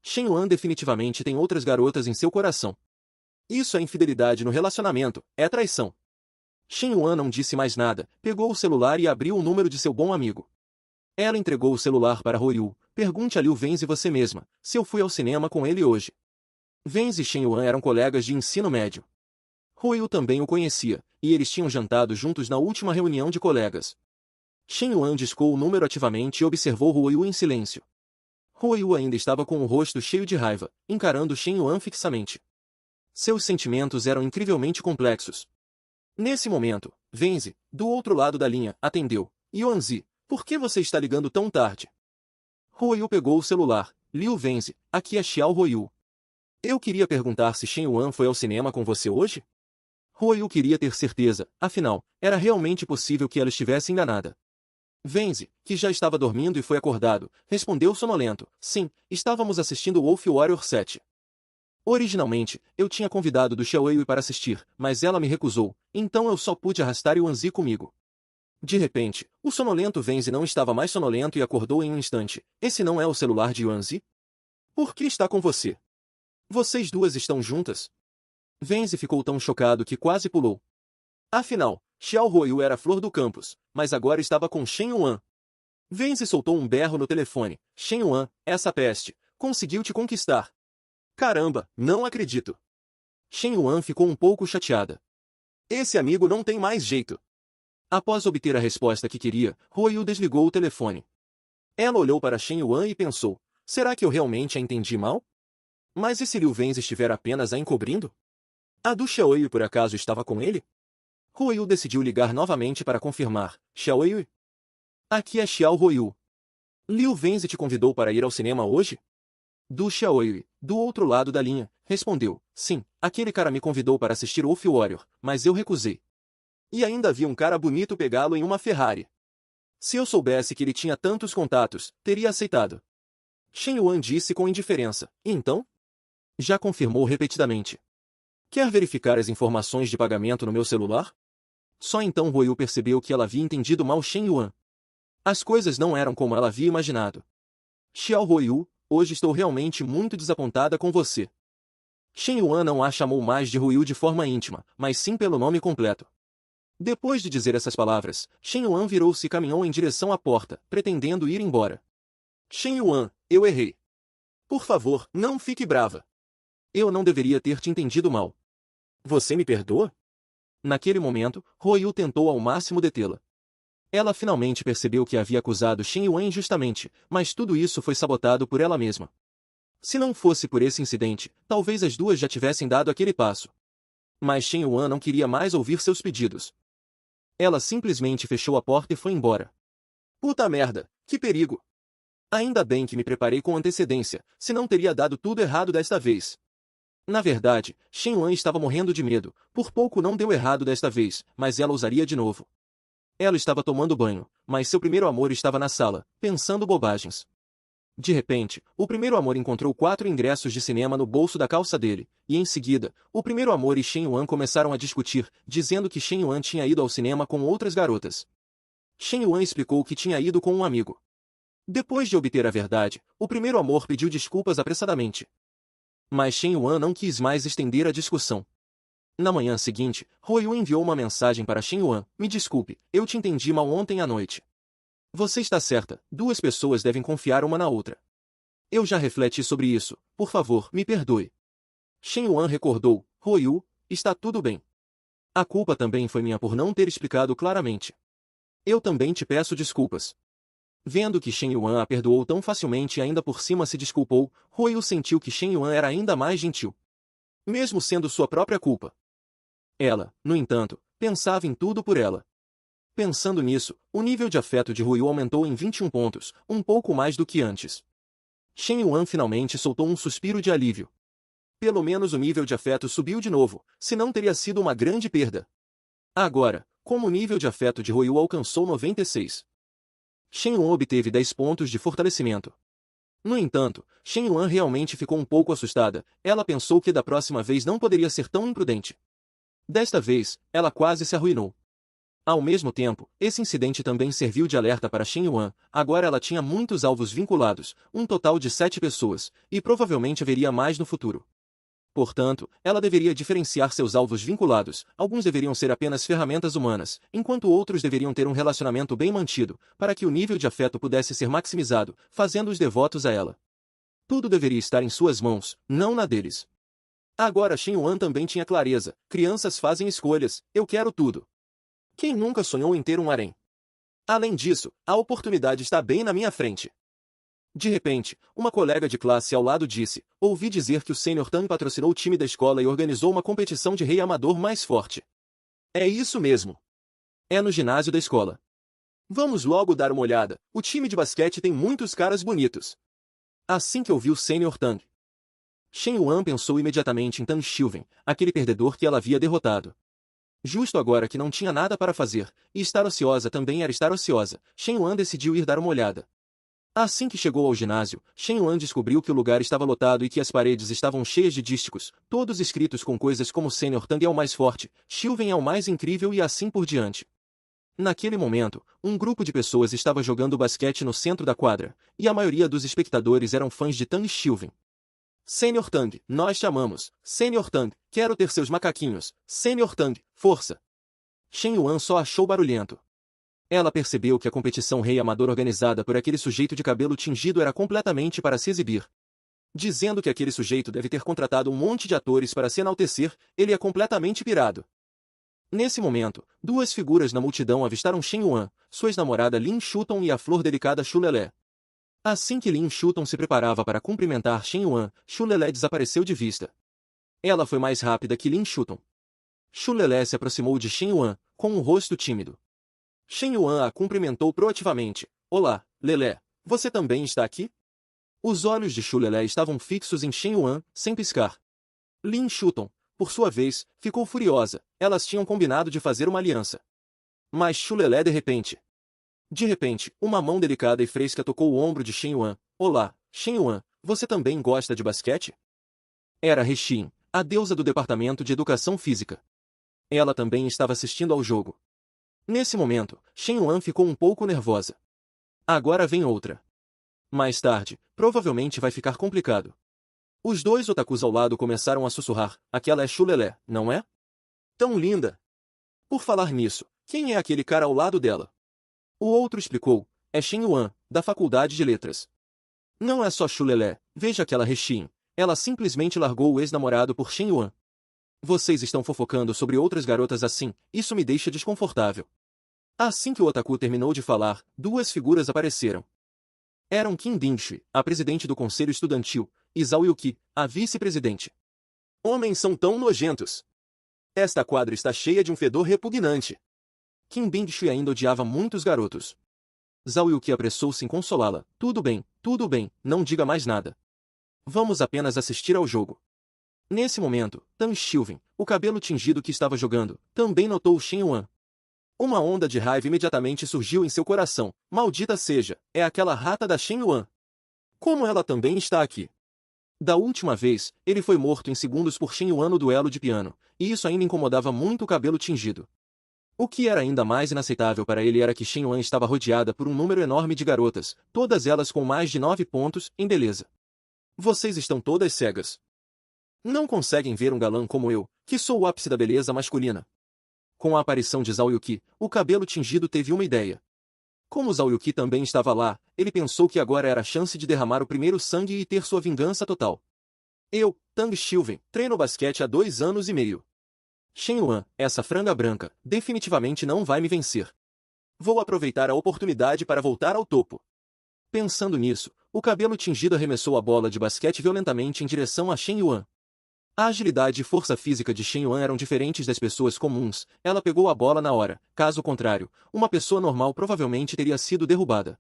Shen Yuan definitivamente tem outras garotas em seu coração. Isso é infidelidade no relacionamento, é traição. Shen Yuan não disse mais nada, pegou o celular e abriu o número de seu bom amigo. Ela entregou o celular para Huoyu. Pergunte a Liu Wenzi você mesma, se eu fui ao cinema com ele hoje. Wenzi e Shen Yuan eram colegas de ensino médio. Huoyu também o conhecia, e eles tinham jantado juntos na última reunião de colegas. Shen Yuan discou o número ativamente e observou Huoyu em silêncio. Huoyu ainda estava com o rosto cheio de raiva, encarando Shen Yuan fixamente. Seus sentimentos eram incrivelmente complexos. Nesse momento, Wenzi, do outro lado da linha, atendeu. Yuanzi, por que você está ligando tão tarde? Huoyu pegou o celular. Liu Wenzi, aqui é Xiao Huoyu. Eu queria perguntar se Shen Yuan foi ao cinema com você hoje? Huoyu queria ter certeza, afinal, era realmente possível que ela estivesse enganada. Wenzi, que já estava dormindo e foi acordado, respondeu sonolento, sim, estávamos assistindo Wolf Warrior 7. Originalmente, eu tinha convidado do Xiaoyu para assistir, mas ela me recusou, então eu só pude arrastar Yuanzi comigo. De repente, o sonolento Wenzi não estava mais sonolento e acordou em um instante. Esse não é o celular de Yuanzi? Por que está com você? Vocês duas estão juntas? Wenzi ficou tão chocado que quase pulou. Afinal, Xiao Huoyu era a flor do campus, mas agora estava com Shen Yuan. Wenzi soltou um berro no telefone. Shen Yuan, essa peste, conseguiu te conquistar. Caramba, não acredito. Shen Yuan ficou um pouco chateada. Esse amigo não tem mais jeito. Após obter a resposta que queria, Huoyu desligou o telefone. Ela olhou para Shen Yuan e pensou, será que eu realmente a entendi mal? Mas e se Liu Wenzi estiver apenas a encobrindo? A do Xiaoyu por acaso estava com ele? Huoyu decidiu ligar novamente para confirmar. Xiaoyu? Aqui é Xiao Huoyu. Liu Wenzi te convidou para ir ao cinema hoje? Du Xiaoyue, do outro lado da linha, respondeu, sim, aquele cara me convidou para assistir Wolf Warrior, mas eu recusei. E ainda vi um cara bonito pegá-lo em uma Ferrari. Se eu soubesse que ele tinha tantos contatos, teria aceitado. Shen Yuan disse com indiferença, e então? Já confirmou repetidamente. Quer verificar as informações de pagamento no meu celular? Só então Huoyu percebeu que ela havia entendido mal Shen Yuan. As coisas não eram como ela havia imaginado. Xiao Huoyu, hoje estou realmente muito desapontada com você. Shen Yuan não a chamou mais de Huoyu de forma íntima, mas sim pelo nome completo. Depois de dizer essas palavras, Shen Yuan virou-se e caminhou em direção à porta, pretendendo ir embora. Shen Yuan, eu errei. Por favor, não fique brava. Eu não deveria ter te entendido mal. Você me perdoa? Naquele momento, Huoyu tentou ao máximo detê-la. Ela finalmente percebeu que havia acusado Shen Yuan injustamente, mas tudo isso foi sabotado por ela mesma. Se não fosse por esse incidente, talvez as duas já tivessem dado aquele passo. Mas Shen Yuan não queria mais ouvir seus pedidos. Ela simplesmente fechou a porta e foi embora. Puta merda, que perigo! Ainda bem que me preparei com antecedência, senão teria dado tudo errado desta vez. Na verdade, Shen Yuan estava morrendo de medo, por pouco não deu errado desta vez, mas ela usaria de novo. Ela estava tomando banho, mas seu primeiro amor estava na sala, pensando bobagens. De repente, o primeiro amor encontrou 4 ingressos de cinema no bolso da calça dele, e em seguida, o primeiro amor e Shen Yuan começaram a discutir, dizendo que Shen Yuan tinha ido ao cinema com outras garotas. Shen Yuan explicou que tinha ido com um amigo. Depois de obter a verdade, o primeiro amor pediu desculpas apressadamente. Mas Shen Yuan não quis mais estender a discussão. Na manhã seguinte, Huoyu enviou uma mensagem para Shen Yuan, me desculpe, eu te entendi mal ontem à noite. Você está certa, 2 pessoas devem confiar uma na outra. Eu já refleti sobre isso, por favor, me perdoe. Shen Yuan recordou, Huoyu, está tudo bem. A culpa também foi minha por não ter explicado claramente. Eu também te peço desculpas. Vendo que Shen Yuan a perdoou tão facilmente e ainda por cima se desculpou, Huoyu sentiu que Shen Yuan era ainda mais gentil. Mesmo sendo sua própria culpa. Ela, no entanto, pensava em tudo por ela. Pensando nisso, o nível de afeto de Huoyu aumentou em 21 pontos, um pouco mais do que antes. Shen Yuan finalmente soltou um suspiro de alívio. Pelo menos o nível de afeto subiu de novo, senão teria sido uma grande perda. Agora, como o nível de afeto de Huoyu alcançou 96. Shen Yuan obteve 10 pontos de fortalecimento. No entanto, Shen Yuan realmente ficou um pouco assustada, ela pensou que da próxima vez não poderia ser tão imprudente. Desta vez, ela quase se arruinou. Ao mesmo tempo, esse incidente também serviu de alerta para Shen Yuan, agora ela tinha muitos alvos vinculados, um total de 7 pessoas, e provavelmente haveria mais no futuro. Portanto, ela deveria diferenciar seus alvos vinculados, alguns deveriam ser apenas ferramentas humanas, enquanto outros deveriam ter um relacionamento bem mantido, para que o nível de afeto pudesse ser maximizado, fazendo-os devotos a ela. Tudo deveria estar em suas mãos, não na deles. Agora Shen Yuan também tinha clareza, crianças fazem escolhas, eu quero tudo. Quem nunca sonhou em ter um harém? Além disso, a oportunidade está bem na minha frente. De repente, uma colega de classe ao lado disse, ouvi dizer que o Sr. Tang patrocinou o time da escola e organizou uma competição de rei amador mais forte. É isso mesmo. É no ginásio da escola. Vamos logo dar uma olhada, o time de basquete tem muitos caras bonitos. Assim que ouviu o Sr. Tang, Shen Yuan pensou imediatamente em Tang Xiuwen, aquele perdedor que ela havia derrotado. Justo agora que não tinha nada para fazer, e estar ociosa também era estar ociosa, Shen Yuan decidiu ir dar uma olhada. Assim que chegou ao ginásio, Shen Yuan descobriu que o lugar estava lotado e que as paredes estavam cheias de dísticos, todos escritos com coisas como Sr. Tang é o mais forte, Xiuwen é o mais incrível e assim por diante. Naquele momento, um grupo de pessoas estava jogando basquete no centro da quadra, e a maioria dos espectadores eram fãs de Tang Xiuwen. Sr. Tang, nós te amamos. Sr. Tang, quero ter seus macaquinhos. Sr. Tang, força. Shen Yuan só achou barulhento. Ela percebeu que a competição rei amador organizada por aquele sujeito de cabelo tingido era completamente para se exibir. Dizendo que aquele sujeito deve ter contratado um monte de atores para se enaltecer, ele é completamente pirado. Nesse momento, 2 figuras na multidão avistaram Shen Yuan, sua ex-namorada Lin Shuton e a flor delicada Xu Lelé. Assim que Lin Shuton se preparava para cumprimentar Shen Yuan, Xu Lelé desapareceu de vista. Ela foi mais rápida que Lin Shuton. Xu Lelé se aproximou de Shen Yuan, com um rosto tímido. Shen Yuan a cumprimentou proativamente. Olá, Lelé. você também está aqui? Os olhos de Chulelé estavam fixos em Shen Yuan, sem piscar. Lin Chuton, por sua vez, ficou furiosa. Elas tinham combinado de fazer uma aliança. Mas Chulelé De repente, uma mão delicada e fresca tocou o ombro de Shen Yuan. Olá, Shen Yuan, você também gosta de basquete? Era He Xin, a deusa do departamento de educação física. Ela também estava assistindo ao jogo. Nesse momento, Shen Yuan ficou um pouco nervosa. Agora vem outra. Mais tarde, provavelmente vai ficar complicado. Os dois otakus ao lado começaram a sussurrar. Aquela é Chulelé, não é? Tão linda! Por falar nisso, quem é aquele cara ao lado dela? O outro explicou. É Shen Yuan, da Faculdade de Letras. Não é só Chulelé, veja aquela He Xin. Ela simplesmente largou o ex-namorado por Shen Yuan. Vocês estão fofocando sobre outras garotas assim, isso me deixa desconfortável. Assim que o otaku terminou de falar, duas figuras apareceram. Eram Kim Dingshui, a presidente do conselho estudantil, e Zhao Yuqi, a vice-presidente. Homens são tão nojentos. Esta quadra está cheia de um fedor repugnante. Kim Dingshui ainda odiava muitos garotos. Zhao Yuqi apressou-se em consolá-la. Tudo bem, não diga mais nada. Vamos apenas assistir ao jogo. Nesse momento, Tan Shilvin, o cabelo tingido que estava jogando, também notou Shen Yuan. Uma onda de raiva imediatamente surgiu em seu coração. Maldita seja, é aquela rata da Shen Yuan. Como ela também está aqui? Da última vez, ele foi morto em segundos por Shen Yuan no duelo de piano, e isso ainda incomodava muito o cabelo tingido. O que era ainda mais inaceitável para ele era que Shen Yuan estava rodeada por um número enorme de garotas, todas elas com mais de 9 pontos em beleza. Vocês estão todas cegas. Não conseguem ver um galã como eu, que sou o ápice da beleza masculina. Com a aparição de Zhao Yuqi, o cabelo tingido teve uma ideia. Como Zhao Yuqi também estava lá, ele pensou que agora era a chance de derramar o primeiro sangue e ter sua vingança total. Eu, Tang Shilven, treino basquete há 2 anos e meio. Shen Yuan, essa franga branca, definitivamente não vai me vencer. Vou aproveitar a oportunidade para voltar ao topo. Pensando nisso, o cabelo tingido arremessou a bola de basquete violentamente em direção a Shen Yuan. A agilidade e força física de Shen Yuan eram diferentes das pessoas comuns, ela pegou a bola na hora, caso contrário, uma pessoa normal provavelmente teria sido derrubada.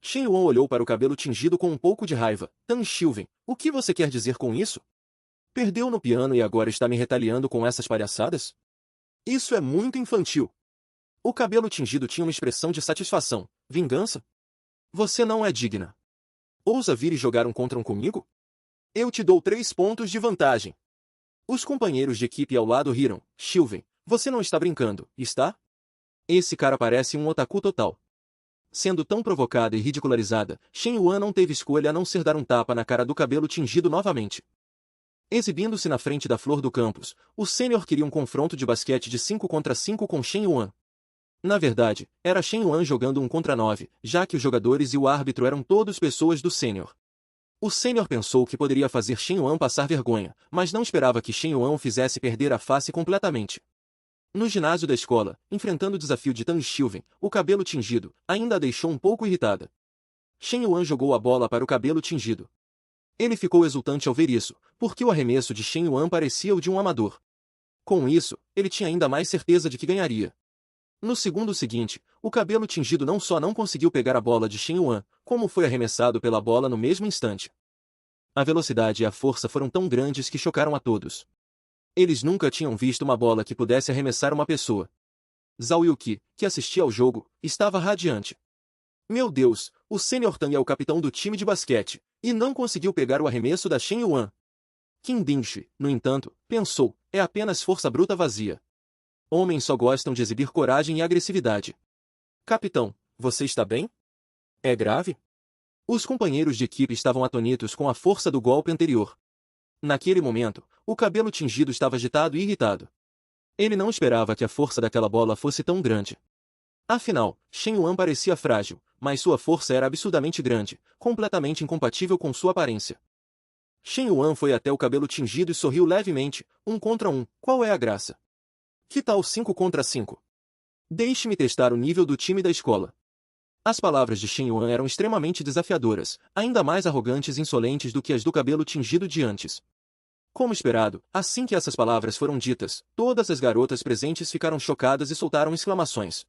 Shen Yuan olhou para o cabelo tingido com um pouco de raiva. Tan Shilven, o que você quer dizer com isso? Perdeu no piano e agora está me retaliando com essas palhaçadas? Isso é muito infantil. O cabelo tingido tinha uma expressão de satisfação. Vingança? Você não é digna. Ousa vir e jogar um contra um comigo? Eu te dou 3 pontos de vantagem. Os companheiros de equipe ao lado riram. Shilven, você não está brincando, está? Esse cara parece um otaku total. Sendo tão provocada e ridicularizada, Shen Yuan não teve escolha a não ser dar um tapa na cara do cabelo tingido novamente. Exibindo-se na frente da flor do campus, o sênior queria um confronto de basquete de 5 contra 5 com Shen Yuan. Na verdade, era Shen Yuan jogando 1 contra 9, já que os jogadores e o árbitro eram todos pessoas do sênior. O sênior pensou que poderia fazer Shen Yuan passar vergonha, mas não esperava que Shen Yuan o fizesse perder a face completamente. No ginásio da escola, enfrentando o desafio de Tan Shilven, o cabelo tingido ainda a deixou um pouco irritada. Shen Yuan jogou a bola para o cabelo tingido. Ele ficou exultante ao ver isso, porque o arremesso de Shen Yuan parecia o de um amador. Com isso, ele tinha ainda mais certeza de que ganharia. No segundo seguinte, o cabelo tingido não só não conseguiu pegar a bola de Shen Yuan, como foi arremessado pela bola no mesmo instante. A velocidade e a força foram tão grandes que chocaram a todos. Eles nunca tinham visto uma bola que pudesse arremessar uma pessoa. Zhao Yuqi, que assistia ao jogo, estava radiante. Meu Deus, o Sr. Tang é o capitão do time de basquete, e não conseguiu pegar o arremesso da Shen Yuan. Kim Dingshui, no entanto, pensou, é apenas força bruta vazia. Homens só gostam de exibir coragem e agressividade. Capitão, você está bem? É grave? Os companheiros de equipe estavam atônitos com a força do golpe anterior. Naquele momento, o cabelo tingido estava agitado e irritado. Ele não esperava que a força daquela bola fosse tão grande. Afinal, Shen Yuan parecia frágil, mas sua força era absurdamente grande, completamente incompatível com sua aparência. Shen Yuan foi até o cabelo tingido e sorriu levemente. 1 contra 1, qual é a graça? Que tal 5 contra 5? Deixe-me testar o nível do time da escola. As palavras de Shen Yuan eram extremamente desafiadoras, ainda mais arrogantes e insolentes do que as do cabelo tingido de antes. Como esperado, assim que essas palavras foram ditas, todas as garotas presentes ficaram chocadas e soltaram exclamações.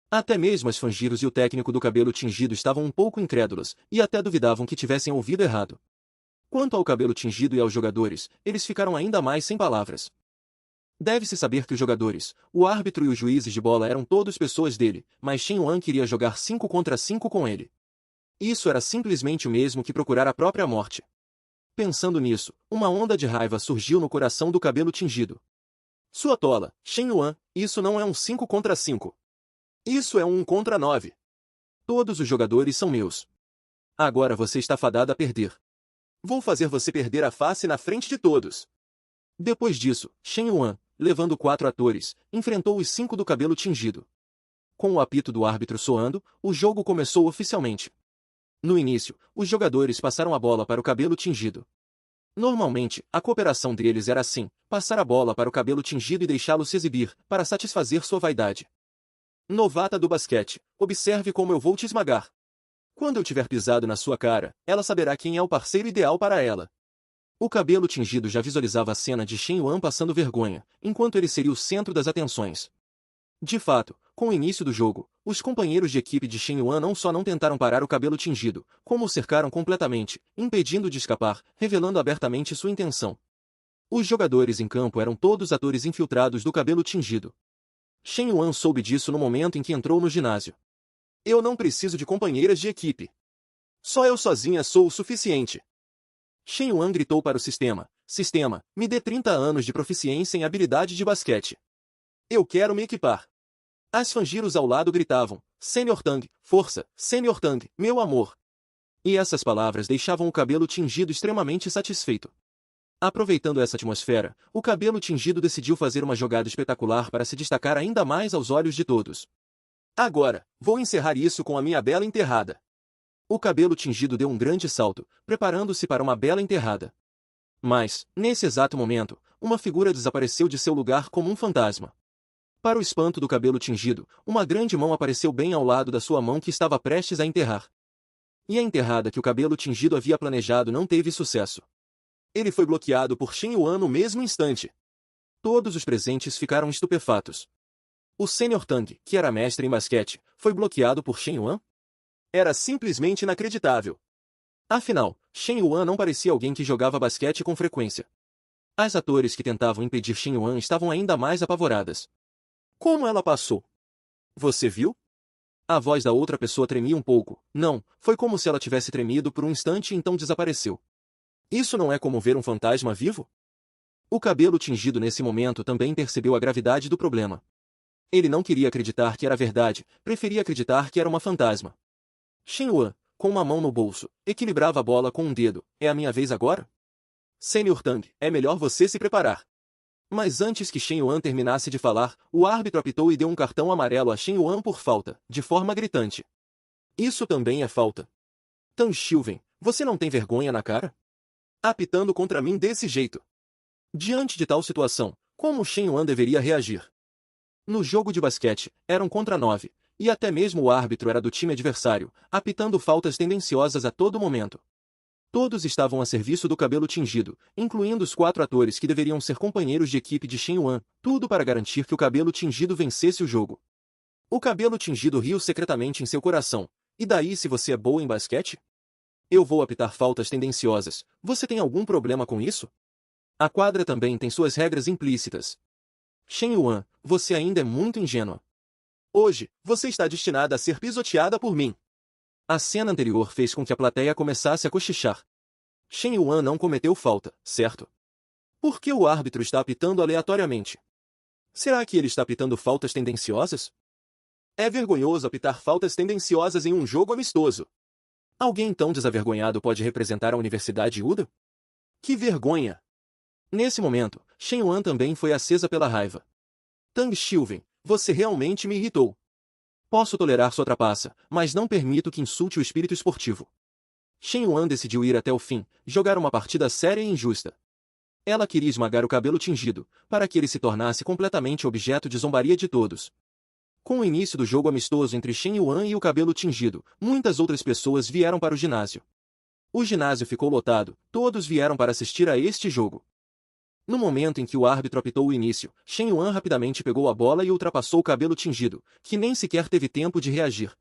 Até mesmo as Fangiros e o técnico do cabelo tingido estavam um pouco incrédulos, e até duvidavam que tivessem ouvido errado. Quanto ao cabelo tingido e aos jogadores, eles ficaram ainda mais sem palavras. Deve-se saber que os jogadores, o árbitro e os juízes de bola eram todos pessoas dele, mas Shen Yuan queria jogar 5 contra 5 com ele. Isso era simplesmente o mesmo que procurar a própria morte. Pensando nisso, uma onda de raiva surgiu no coração do cabelo tingido. Sua tola, Shen Yuan, isso não é um 5 contra 5. Isso é um 1 contra 9. Todos os jogadores são meus. Agora você está fadado a perder. Vou fazer você perder a face na frente de todos. Depois disso, Shen Yuan, levando 4 atores, enfrentou os 5 do cabelo tingido. Com o apito do árbitro soando, o jogo começou oficialmente. No início, os jogadores passaram a bola para o cabelo tingido. Normalmente, a cooperação deles era assim, passar a bola para o cabelo tingido e deixá-lo se exibir, para satisfazer sua vaidade. Novata do basquete, observe como eu vou te esmagar. Quando eu tiver pisado na sua cara, ela saberá quem é o parceiro ideal para ela. O cabelo tingido já visualizava a cena de Shen Yuan passando vergonha, enquanto ele seria o centro das atenções. De fato, com o início do jogo, os companheiros de equipe de Shen Yuan não só não tentaram parar o cabelo tingido, como o cercaram completamente, impedindo de escapar, revelando abertamente sua intenção. Os jogadores em campo eram todos atores infiltrados do cabelo tingido. Shen Yuan soube disso no momento em que entrou no ginásio. Eu não preciso de companheiras de equipe. Só eu sozinha sou o suficiente. Shen Yuan gritou para o sistema: Sistema, me dê 30 anos de proficiência em habilidade de basquete. Eu quero me equipar. As Fangiros ao lado gritavam: Senior Tang, força, Senior Tang, meu amor. E essas palavras deixavam o cabelo tingido extremamente satisfeito. Aproveitando essa atmosfera, o cabelo tingido decidiu fazer uma jogada espetacular para se destacar ainda mais aos olhos de todos. Agora, vou encerrar isso com a minha bela enterrada. O cabelo tingido deu um grande salto, preparando-se para uma bela enterrada. Mas, nesse exato momento, uma figura desapareceu de seu lugar como um fantasma. Para o espanto do cabelo tingido, uma grande mão apareceu bem ao lado da sua mão que estava prestes a enterrar. E a enterrada que o cabelo tingido havia planejado não teve sucesso. Ele foi bloqueado por Shen Yuan no mesmo instante. Todos os presentes ficaram estupefatos. O Senior Tang, que era mestre em basquete, foi bloqueado por Shen Yuan? Era simplesmente inacreditável. Afinal, Shen Yuan não parecia alguém que jogava basquete com frequência. As atores que tentavam impedir Shen Yuan estavam ainda mais apavoradas. Como ela passou? Você viu? A voz da outra pessoa tremia um pouco. Não, foi como se ela tivesse tremido por um instante e então desapareceu. Isso não é como ver um fantasma vivo? O cabelo tingido nesse momento também percebeu a gravidade do problema. Ele não queria acreditar que era verdade, preferia acreditar que era uma fantasma. Shen Yuan, com uma mão no bolso, equilibrava a bola com um dedo. É a minha vez agora? Senior Tang, é melhor você se preparar. Mas antes que Shen Yuan terminasse de falar, o árbitro apitou e deu um cartão amarelo a Shen Yuan por falta, de forma gritante. Isso também é falta. Tang Xiuwen, você não tem vergonha na cara? Apitando contra mim desse jeito. Diante de tal situação, como Shen Yuan deveria reagir? No jogo de basquete, eram contra 9, e até mesmo o árbitro era do time adversário, apitando faltas tendenciosas a todo momento. Todos estavam a serviço do cabelo tingido, incluindo os 4 atores que deveriam ser companheiros de equipe de Shen Yuan, tudo para garantir que o cabelo tingido vencesse o jogo. O cabelo tingido riu secretamente em seu coração. E daí se você é boa em basquete? Eu vou apitar faltas tendenciosas. Você tem algum problema com isso? A quadra também tem suas regras implícitas. Shen Yuan, você ainda é muito ingênua. Hoje, você está destinada a ser pisoteada por mim. A cena anterior fez com que a plateia começasse a cochichar. Shen Yuan não cometeu falta, certo? Por que o árbitro está apitando aleatoriamente? Será que ele está apitando faltas tendenciosas? É vergonhoso apitar faltas tendenciosas em um jogo amistoso. Alguém tão desavergonhado pode representar a Universidade Uda? Que vergonha! Nesse momento, Shen Yuan também foi acesa pela raiva. Tang Xiuwen, você realmente me irritou. Posso tolerar sua trapaça, mas não permito que insulte o espírito esportivo. Shen Yuan decidiu ir até o fim, jogar uma partida séria e injusta. Ela queria esmagar o cabelo tingido, para que ele se tornasse completamente objeto de zombaria de todos. Com o início do jogo amistoso entre Shen Yuan e o cabelo tingido, muitas outras pessoas vieram para o ginásio. O ginásio ficou lotado, todos vieram para assistir a este jogo. No momento em que o árbitro apitou o início, Shen Yuan rapidamente pegou a bola e ultrapassou o cabelo tingido, que nem sequer teve tempo de reagir.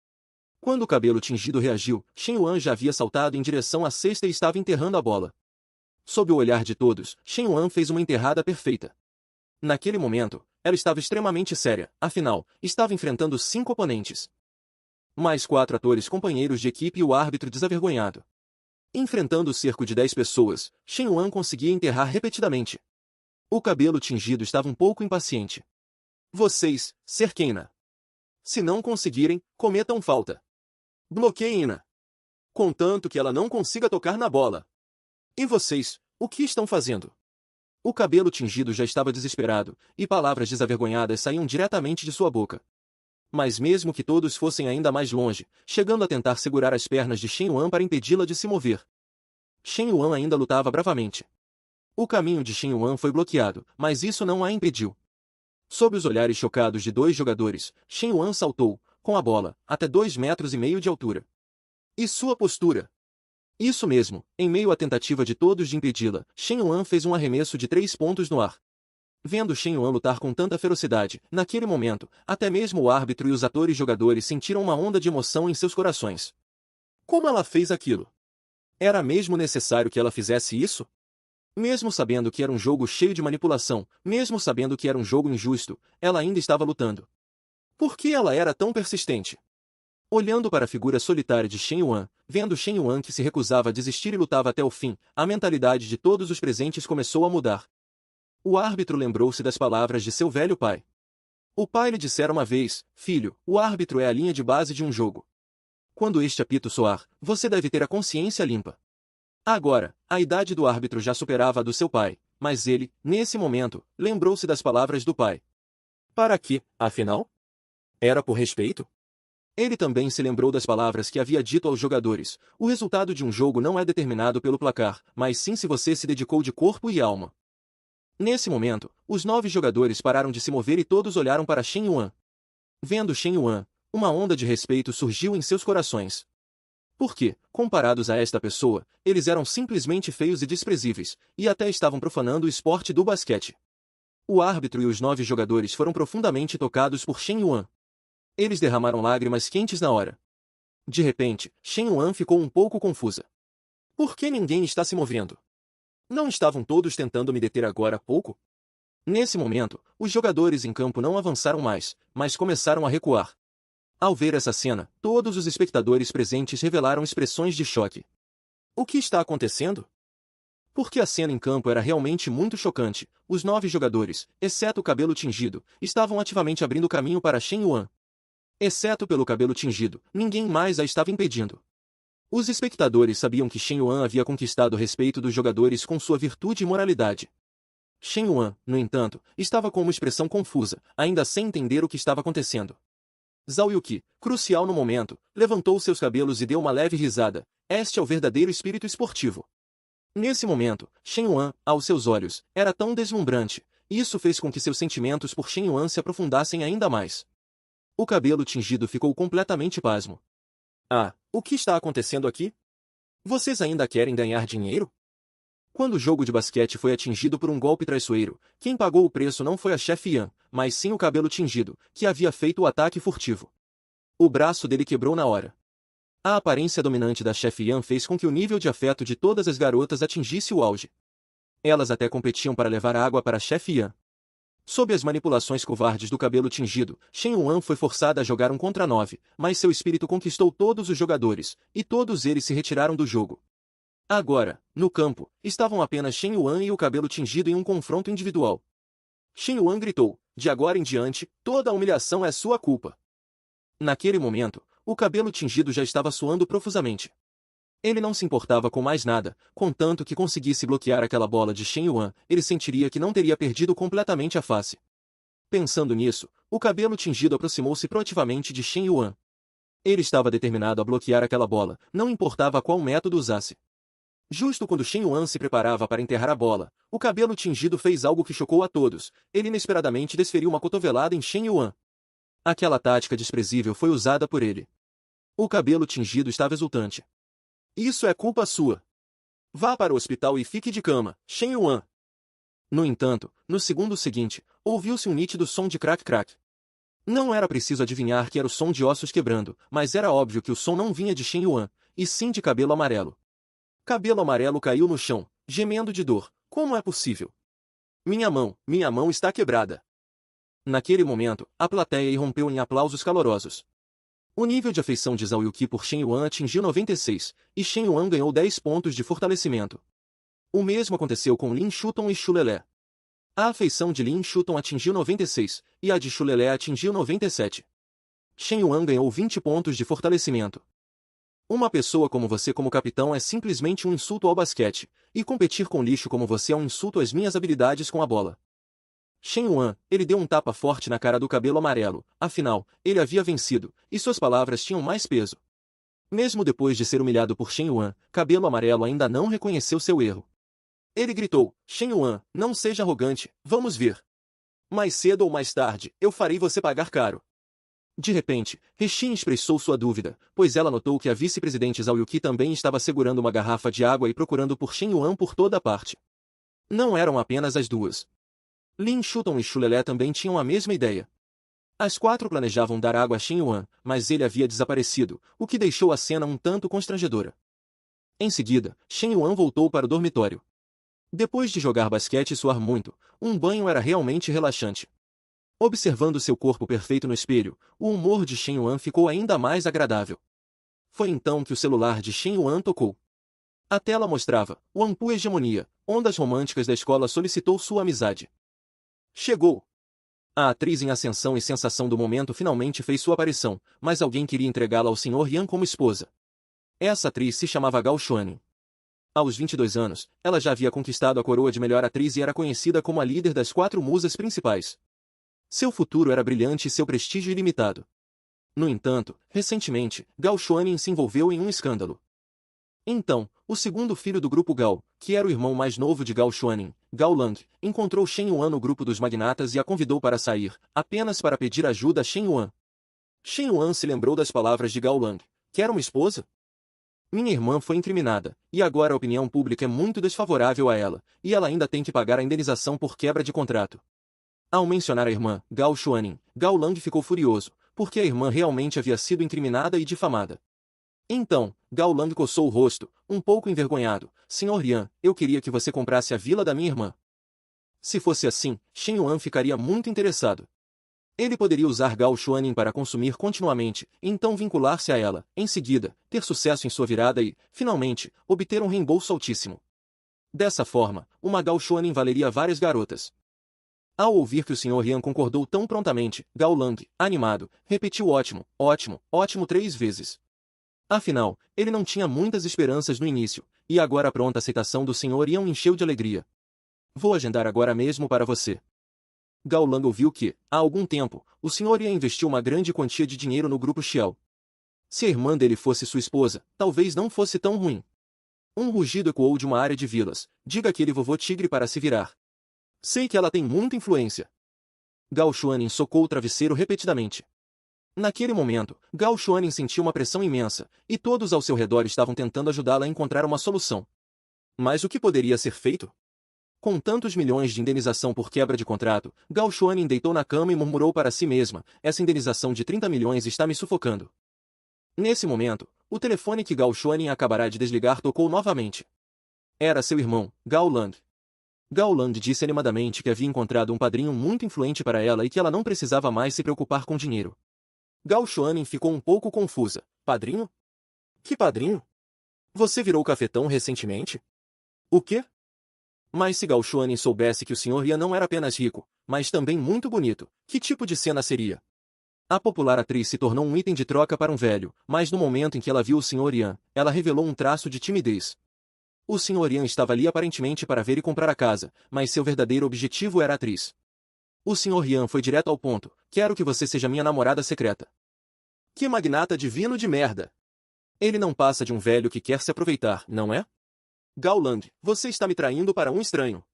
Quando o cabelo tingido reagiu, Shen Yuan já havia saltado em direção à cesta e estava enterrando a bola. Sob o olhar de todos, Shen Yuan fez uma enterrada perfeita. Naquele momento, ela estava extremamente séria, afinal, estava enfrentando 5 oponentes. Mais 4 atores companheiros de equipe e o árbitro desavergonhado. Enfrentando o cerco de 10 pessoas, Shen Yuan conseguia enterrar repetidamente. O cabelo tingido estava um pouco impaciente. Vocês, cerquem-na. Se não conseguirem, cometam falta. Bloqueiem-na. Contanto que ela não consiga tocar na bola. E vocês, o que estão fazendo? O cabelo tingido já estava desesperado, e palavras desavergonhadas saíam diretamente de sua boca. Mas mesmo que todos fossem ainda mais longe, chegando a tentar segurar as pernas de Shen Yuan para impedi-la de se mover. Shen Yuan ainda lutava bravamente. O caminho de Shen Yuan foi bloqueado, mas isso não a impediu. Sob os olhares chocados de 2 jogadores, Shen Yuan saltou, com a bola, até 2,5 metros de altura. E sua postura? Isso mesmo, em meio à tentativa de todos de impedi-la, Shen Yuan fez um arremesso de 3 pontos no ar. Vendo Shen Yuan lutar com tanta ferocidade, naquele momento, até mesmo o árbitro e os atores jogadores sentiram uma onda de emoção em seus corações. Como ela fez aquilo? Era mesmo necessário que ela fizesse isso? Mesmo sabendo que era um jogo cheio de manipulação, mesmo sabendo que era um jogo injusto, ela ainda estava lutando. Por que ela era tão persistente? Olhando para a figura solitária de Shen Yuan, vendo Shen Yuan que se recusava a desistir e lutava até o fim, a mentalidade de todos os presentes começou a mudar. O árbitro lembrou-se das palavras de seu velho pai. O pai lhe dissera uma vez: filho, o árbitro é a linha de base de um jogo. Quando este apito soar, você deve ter a consciência limpa. Agora, a idade do árbitro já superava a do seu pai, mas ele, nesse momento, lembrou-se das palavras do pai. Para que, afinal? Era por respeito? Ele também se lembrou das palavras que havia dito aos jogadores: o resultado de um jogo não é determinado pelo placar, mas sim se você se dedicou de corpo e alma. Nesse momento, os 9 jogadores pararam de se mover e todos olharam para Shen Yuan. Vendo Shen Yuan, uma onda de respeito surgiu em seus corações. Porque, comparados a esta pessoa, eles eram simplesmente feios e desprezíveis, e até estavam profanando o esporte do basquete. O árbitro e os 9 jogadores foram profundamente tocados por Shen Yuan. Eles derramaram lágrimas quentes na hora. De repente, Shen Yuan ficou um pouco confusa. Por que ninguém está se movendo? Não estavam todos tentando me deter agora há pouco? Nesse momento, os jogadores em campo não avançaram mais, mas começaram a recuar. Ao ver essa cena, todos os espectadores presentes revelaram expressões de choque. O que está acontecendo? Porque a cena em campo era realmente muito chocante. Os 9 jogadores, exceto o cabelo tingido, estavam ativamente abrindo caminho para Shen Yuan. Exceto pelo cabelo tingido, ninguém mais a estava impedindo. Os espectadores sabiam que Shen Yuan havia conquistado o respeito dos jogadores com sua virtude e moralidade. Shen Yuan, no entanto, estava com uma expressão confusa, ainda sem entender o que estava acontecendo. Zhao Yuqi, crucial no momento, levantou seus cabelos e deu uma leve risada. Este é o verdadeiro espírito esportivo. Nesse momento, Shen Yuan, aos seus olhos, era tão deslumbrante, e isso fez com que seus sentimentos por Shen Yuan se aprofundassem ainda mais. O cabelo tingido ficou completamente pasmo. Ah, o que está acontecendo aqui? Vocês ainda querem ganhar dinheiro? Quando o jogo de basquete foi atingido por um golpe traiçoeiro, quem pagou o preço não foi a chefe Yan, mas sim o cabelo tingido, que havia feito o ataque furtivo. O braço dele quebrou na hora. A aparência dominante da chefe Yan fez com que o nível de afeto de todas as garotas atingisse o auge. Elas até competiam para levar água para a chefe Yan. Sob as manipulações covardes do cabelo tingido, Shen Yuan foi forçada a jogar 1 contra 9, mas seu espírito conquistou todos os jogadores, e todos eles se retiraram do jogo. Agora, no campo, estavam apenas Shen Yuan e o cabelo tingido em um confronto individual. Shen Yuan gritou: de agora em diante, toda a humilhação é sua culpa. Naquele momento, o cabelo tingido já estava suando profusamente. Ele não se importava com mais nada, contanto que conseguisse bloquear aquela bola de Shen Yuan, ele sentiria que não teria perdido completamente a face. Pensando nisso, o cabelo tingido aproximou-se proativamente de Shen Yuan. Ele estava determinado a bloquear aquela bola, não importava qual método usasse. Justo quando Shen Yuan se preparava para enterrar a bola, o cabelo tingido fez algo que chocou a todos. Ele inesperadamente desferiu uma cotovelada em Shen Yuan. Aquela tática desprezível foi usada por ele. O cabelo tingido estava exultante. Isso é culpa sua. Vá para o hospital e fique de cama, Shen Yuan. No entanto, no segundo seguinte, ouviu-se um nítido som de crack-crack. Não era preciso adivinhar que era o som de ossos quebrando, mas era óbvio que o som não vinha de Shen Yuan, e sim de Cabelo Amarelo. Cabelo Amarelo caiu no chão, gemendo de dor. Como é possível? Minha mão está quebrada. Naquele momento, a plateia irrompeu em aplausos calorosos. O nível de afeição de Zhao Yuqi por Shen Yuan atingiu 96, e Shen Yuan ganhou 10 pontos de fortalecimento. O mesmo aconteceu com Lin Shuton e Xu Lelé. A afeição de Lin Shuton atingiu 96, e a de Xu Lelé atingiu 97. Shen Yuan ganhou 20 pontos de fortalecimento. Uma pessoa como você como capitão é simplesmente um insulto ao basquete, e competir com lixo como você é um insulto às minhas habilidades com a bola. Shen Yuan, ele deu um tapa forte na cara do Cabelo Amarelo, afinal, ele havia vencido, e suas palavras tinham mais peso. Mesmo depois de ser humilhado por Shen Yuan, Cabelo Amarelo ainda não reconheceu seu erro. Ele gritou, Shen Yuan, não seja arrogante, vamos ver. Mais cedo ou mais tarde, eu farei você pagar caro. De repente, Rexin expressou sua dúvida, pois ela notou que a vice-presidente Zhao Yuqi também estava segurando uma garrafa de água e procurando por Shen Yuan por toda parte. Não eram apenas as duas. Lin Shuton e Xu Lelé também tinham a mesma ideia. As quatro planejavam dar água a Shen Yuan, mas ele havia desaparecido, o que deixou a cena um tanto constrangedora. Em seguida, Shen Yuan voltou para o dormitório. Depois de jogar basquete e suar muito, um banho era realmente relaxante. Observando seu corpo perfeito no espelho, o humor de Shen Yuan ficou ainda mais agradável. Foi então que o celular de Shen Yuan tocou. A tela mostrava, Wampu Hegemonia, ondas românticas da escola solicitou sua amizade. Chegou! A atriz em ascensão e sensação do momento finalmente fez sua aparição, mas alguém queria entregá-la ao Sr. Yan como esposa. Essa atriz se chamava Gao Xuanin. Aos 22 anos, ela já havia conquistado a coroa de melhor atriz e era conhecida como a líder das 4 musas principais. Seu futuro era brilhante e seu prestígio ilimitado. No entanto, recentemente, Gao Xuanin se envolveu em um escândalo. Então, o segundo filho do grupo Gao, que era o irmão mais novo de Gao Xuanin, Gao Lang, encontrou Shen Yuan no grupo dos magnatas e a convidou para sair, apenas para pedir ajuda a Shen Yuan. Shen Yuan se lembrou das palavras de Gao Lang. Quer uma esposa? Minha irmã foi incriminada, e agora a opinião pública é muito desfavorável a ela, e ela ainda tem que pagar a indenização por quebra de contrato. Ao mencionar a irmã, Gao Xuanin, Gao Lang ficou furioso, porque a irmã realmente havia sido incriminada e difamada. Então, Gao Lang coçou o rosto, um pouco envergonhado. Sr. Yan, eu queria que você comprasse a vila da minha irmã. Se fosse assim, Shen Yuan ficaria muito interessado. Ele poderia usar Gao Xuanin para consumir continuamente, então vincular-se a ela, em seguida, ter sucesso em sua virada e, finalmente, obter um reembolso altíssimo. Dessa forma, uma Gao Xuanin valeria várias garotas. Ao ouvir que o Sr. Yan concordou tão prontamente, Gao Lang, animado, repetiu ótimo, ótimo, ótimo 3 vezes. Afinal, ele não tinha muitas esperanças no início, e agora a pronta aceitação do Sr. Yan o encheu de alegria. Vou agendar agora mesmo para você. Gao Lang ouviu que, há algum tempo, o Sr. Yan investiu uma grande quantia de dinheiro no grupo Xiao. Se a irmã dele fosse sua esposa, talvez não fosse tão ruim. Um rugido ecoou de uma área de vilas. Diga aquele vovô tigre para se virar. Sei que ela tem muita influência. Gao Xuanin socou o travesseiro repetidamente. Naquele momento, Gao Xuanin sentiu uma pressão imensa, e todos ao seu redor estavam tentando ajudá-la a encontrar uma solução. Mas o que poderia ser feito? Com tantos milhões de indenização por quebra de contrato, Gao Xuanin deitou na cama e murmurou para si mesma, essa indenização de 30 milhões está me sufocando. Nesse momento, o telefone que Gao Xuanin acabará de desligar tocou novamente. Era seu irmão, Gao Lang. Gao Lang disse animadamente que havia encontrado um padrinho muito influente para ela e que ela não precisava mais se preocupar com dinheiro. Gao Xuanin ficou um pouco confusa. Padrinho? Que padrinho? Você virou cafetão recentemente? O quê? Mas se Gao Xuanin soubesse que o Sr. Yan não era apenas rico, mas também muito bonito, que tipo de cena seria? A popular atriz se tornou um item de troca para um velho, mas no momento em que ela viu o Sr. Yan, ela revelou um traço de timidez. O Sr. Yan estava ali aparentemente para ver e comprar a casa, mas seu verdadeiro objetivo era a atriz. O Sr. Yan foi direto ao ponto. Quero que você seja minha namorada secreta. Que magnata divino de merda! Ele não passa de um velho que quer se aproveitar, não é? Gao Lang, você está me traindo para um estranho.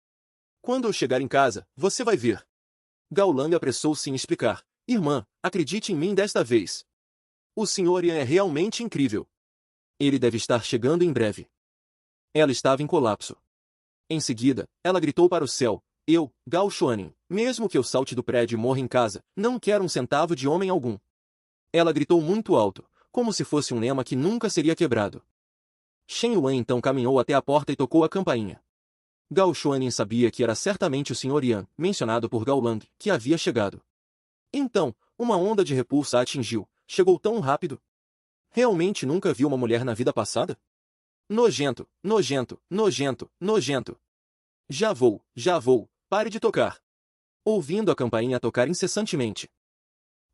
Quando eu chegar em casa, você vai ver. Gao Lang apressou-se em explicar. Irmã, acredite em mim desta vez. O Sr. Yan é realmente incrível. Ele deve estar chegando em breve. Ela estava em colapso. Em seguida, ela gritou para o céu, Eu, Gao Xuanin, mesmo que eu salte do prédio e morra em casa, não quero um centavo de homem algum. Ela gritou muito alto, como se fosse um lema que nunca seria quebrado. Shen Yuan então caminhou até a porta e tocou a campainha. Gao Xuanin sabia que era certamente o Sr. Yan, mencionado por Gao Lang, que havia chegado. Então, uma onda de repulsa a atingiu. Chegou tão rápido. Realmente nunca viu uma mulher na vida passada? Nojento, nojento, nojento, nojento. Já vou, pare de tocar. Ouvindo a campainha tocar incessantemente.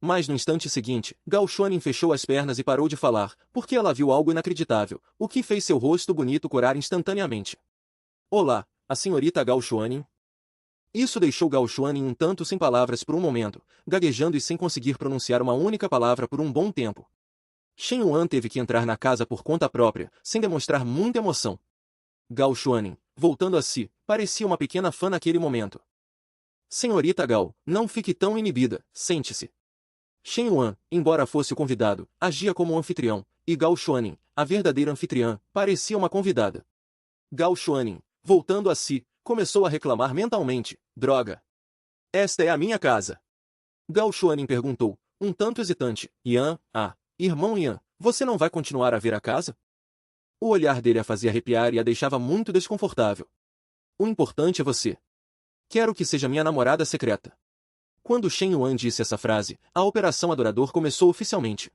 Mas no instante seguinte, Gao Xuanin fechou as pernas e parou de falar, porque ela viu algo inacreditável, o que fez seu rosto bonito corar instantaneamente. Olá, a senhorita Gao Xuanin? Isso deixou Gao Xuanin um tanto sem palavras por um momento, gaguejando e sem conseguir pronunciar uma única palavra por um bom tempo. Shen Yuan teve que entrar na casa por conta própria, sem demonstrar muita emoção. Gao Xuanin, voltando a si, parecia uma pequena fã naquele momento. Senhorita Gao, não fique tão inibida, sente-se. Shen Yuan, embora fosse o convidado, agia como um anfitrião, e Gao Xuanin, a verdadeira anfitriã, parecia uma convidada. Gao Xuanin, voltando a si, começou a reclamar mentalmente. Droga! Esta é a minha casa. Gao Xuanin perguntou, um tanto hesitante. Yan, irmão Yan, você não vai continuar a ver a casa? O olhar dele a fazia arrepiar e a deixava muito desconfortável. O importante é você. Quero que seja minha namorada secreta. Quando Shen Yuan disse essa frase, a Operação Adorador começou oficialmente.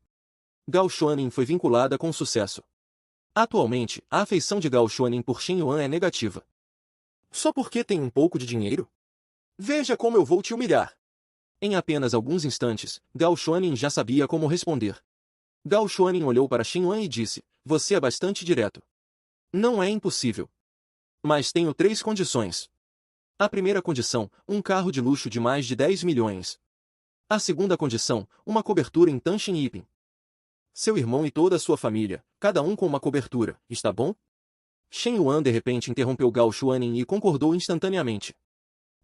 Gao Xuanin foi vinculada com sucesso. Atualmente, a afeição de Gao Xuanin por Shen Yuan é negativa. Só porque tem um pouco de dinheiro? Veja como eu vou te humilhar. Em apenas alguns instantes, Gao Xuanin já sabia como responder. Gao Xuanin olhou para Shen Yuan e disse, você é bastante direto. Não é impossível. Mas tenho 3 condições. A primeira condição, um carro de luxo de mais de 10 milhões. A segunda condição, uma cobertura em Tanshin Yiping. Seu irmão e toda a sua família, cada um com uma cobertura, está bom? Shen Yuan de repente interrompeu Gao Xuanin e concordou instantaneamente.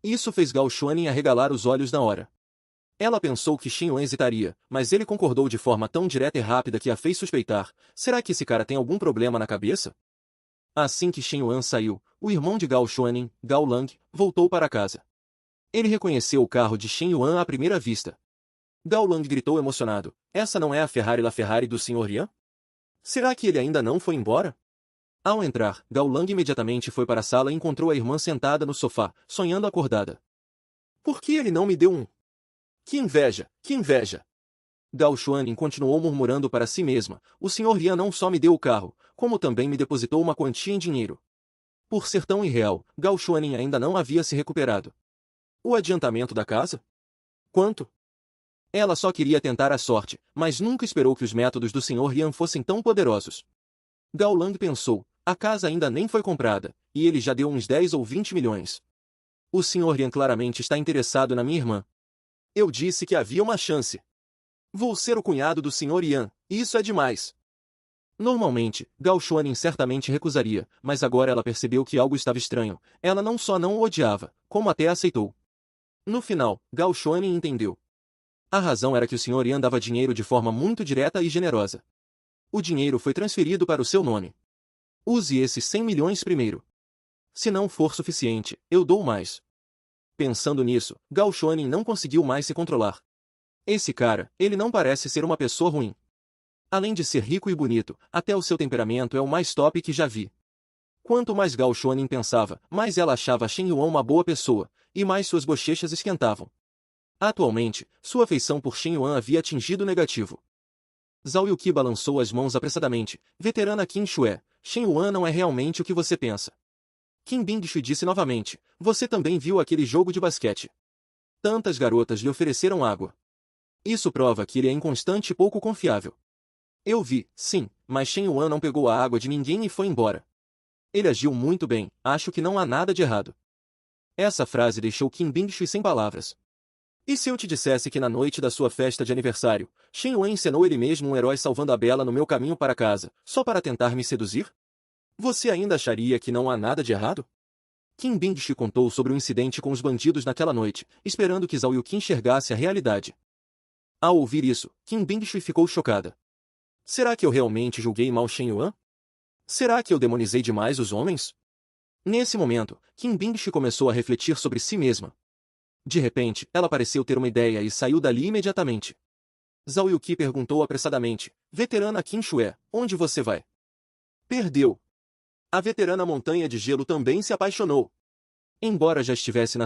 Isso fez Gao Xuanin arregalar os olhos na hora. Ela pensou que Shen Yuan hesitaria, mas ele concordou de forma tão direta e rápida que a fez suspeitar. Será que esse cara tem algum problema na cabeça? Assim que Shen Yuan saiu, o irmão de Gao Xuanin, Gao Lang, voltou para casa. Ele reconheceu o carro de Shen Yuan à primeira vista. Gao Lang gritou emocionado, essa não é a Ferrari LaFerrari do Sr. Yan? Será que ele ainda não foi embora? Ao entrar, Gao Lang imediatamente foi para a sala e encontrou a irmã sentada no sofá, sonhando acordada. Por que ele não me deu um? Que inveja, que inveja! Gao Xuanin continuou murmurando para si mesma, o Sr. Yan não só me deu o carro, como também me depositou uma quantia em dinheiro. Por ser tão irreal, Gao Xuanin ainda não havia se recuperado. O adiantamento da casa? Quanto? Ela só queria tentar a sorte, mas nunca esperou que os métodos do Sr. Yan fossem tão poderosos. Gao Lang pensou, a casa ainda nem foi comprada, e ele já deu uns 10 ou 20 milhões. O Sr. Yan claramente está interessado na minha irmã. Eu disse que havia uma chance. Vou ser o cunhado do Sr. Yan, isso é demais. Normalmente, Gao Xuanin certamente recusaria, mas agora ela percebeu que algo estava estranho. Ela não só não o odiava, como até aceitou. No final, Gao Xuanin entendeu. A razão era que o Sr. Yan dava dinheiro de forma muito direta e generosa. O dinheiro foi transferido para o seu nome. Use esses 100 milhões primeiro. Se não for suficiente, eu dou mais. Pensando nisso, Gao Xuanin não conseguiu mais se controlar. Esse cara, ele não parece ser uma pessoa ruim. Além de ser rico e bonito, até o seu temperamento é o mais top que já vi. Quanto mais Gao Xuanin pensava, mais ela achava Shen Yuan uma boa pessoa, e mais suas bochechas esquentavam. Atualmente, sua afeição por Shen Yuan havia atingido o negativo. Zhao Yuqi balançou as mãos apressadamente. Veterana Qin Shue, Shen Yuan não é realmente o que você pensa. Qin Bingshui disse novamente, você também viu aquele jogo de basquete. Tantas garotas lhe ofereceram água. Isso prova que ele é inconstante e pouco confiável. Eu vi, sim, mas Shen Yuan não pegou a água de ninguém e foi embora. Ele agiu muito bem, acho que não há nada de errado. Essa frase deixou Qin Bingshui sem palavras. E se eu te dissesse que na noite da sua festa de aniversário, Shen Yuan encenou ele mesmo um herói salvando a Bela no meu caminho para casa, só para tentar me seduzir? Você ainda acharia que não há nada de errado? Qin Bingshui contou sobre o incidente com os bandidos naquela noite, esperando que Zhao Yuqi enxergasse a realidade. Ao ouvir isso, Qin Bingshui ficou chocada. Será que eu realmente julguei mal Shen Yuan? Será que eu demonizei demais os homens? Nesse momento, Qin Bingshi começou a refletir sobre si mesma. De repente, ela pareceu ter uma ideia e saiu dali imediatamente. Zhao Yuqi perguntou apressadamente: Veterana Qin Shue, onde você vai? Perdeu. A veterana montanha de gelo também se apaixonou. Embora já estivesse na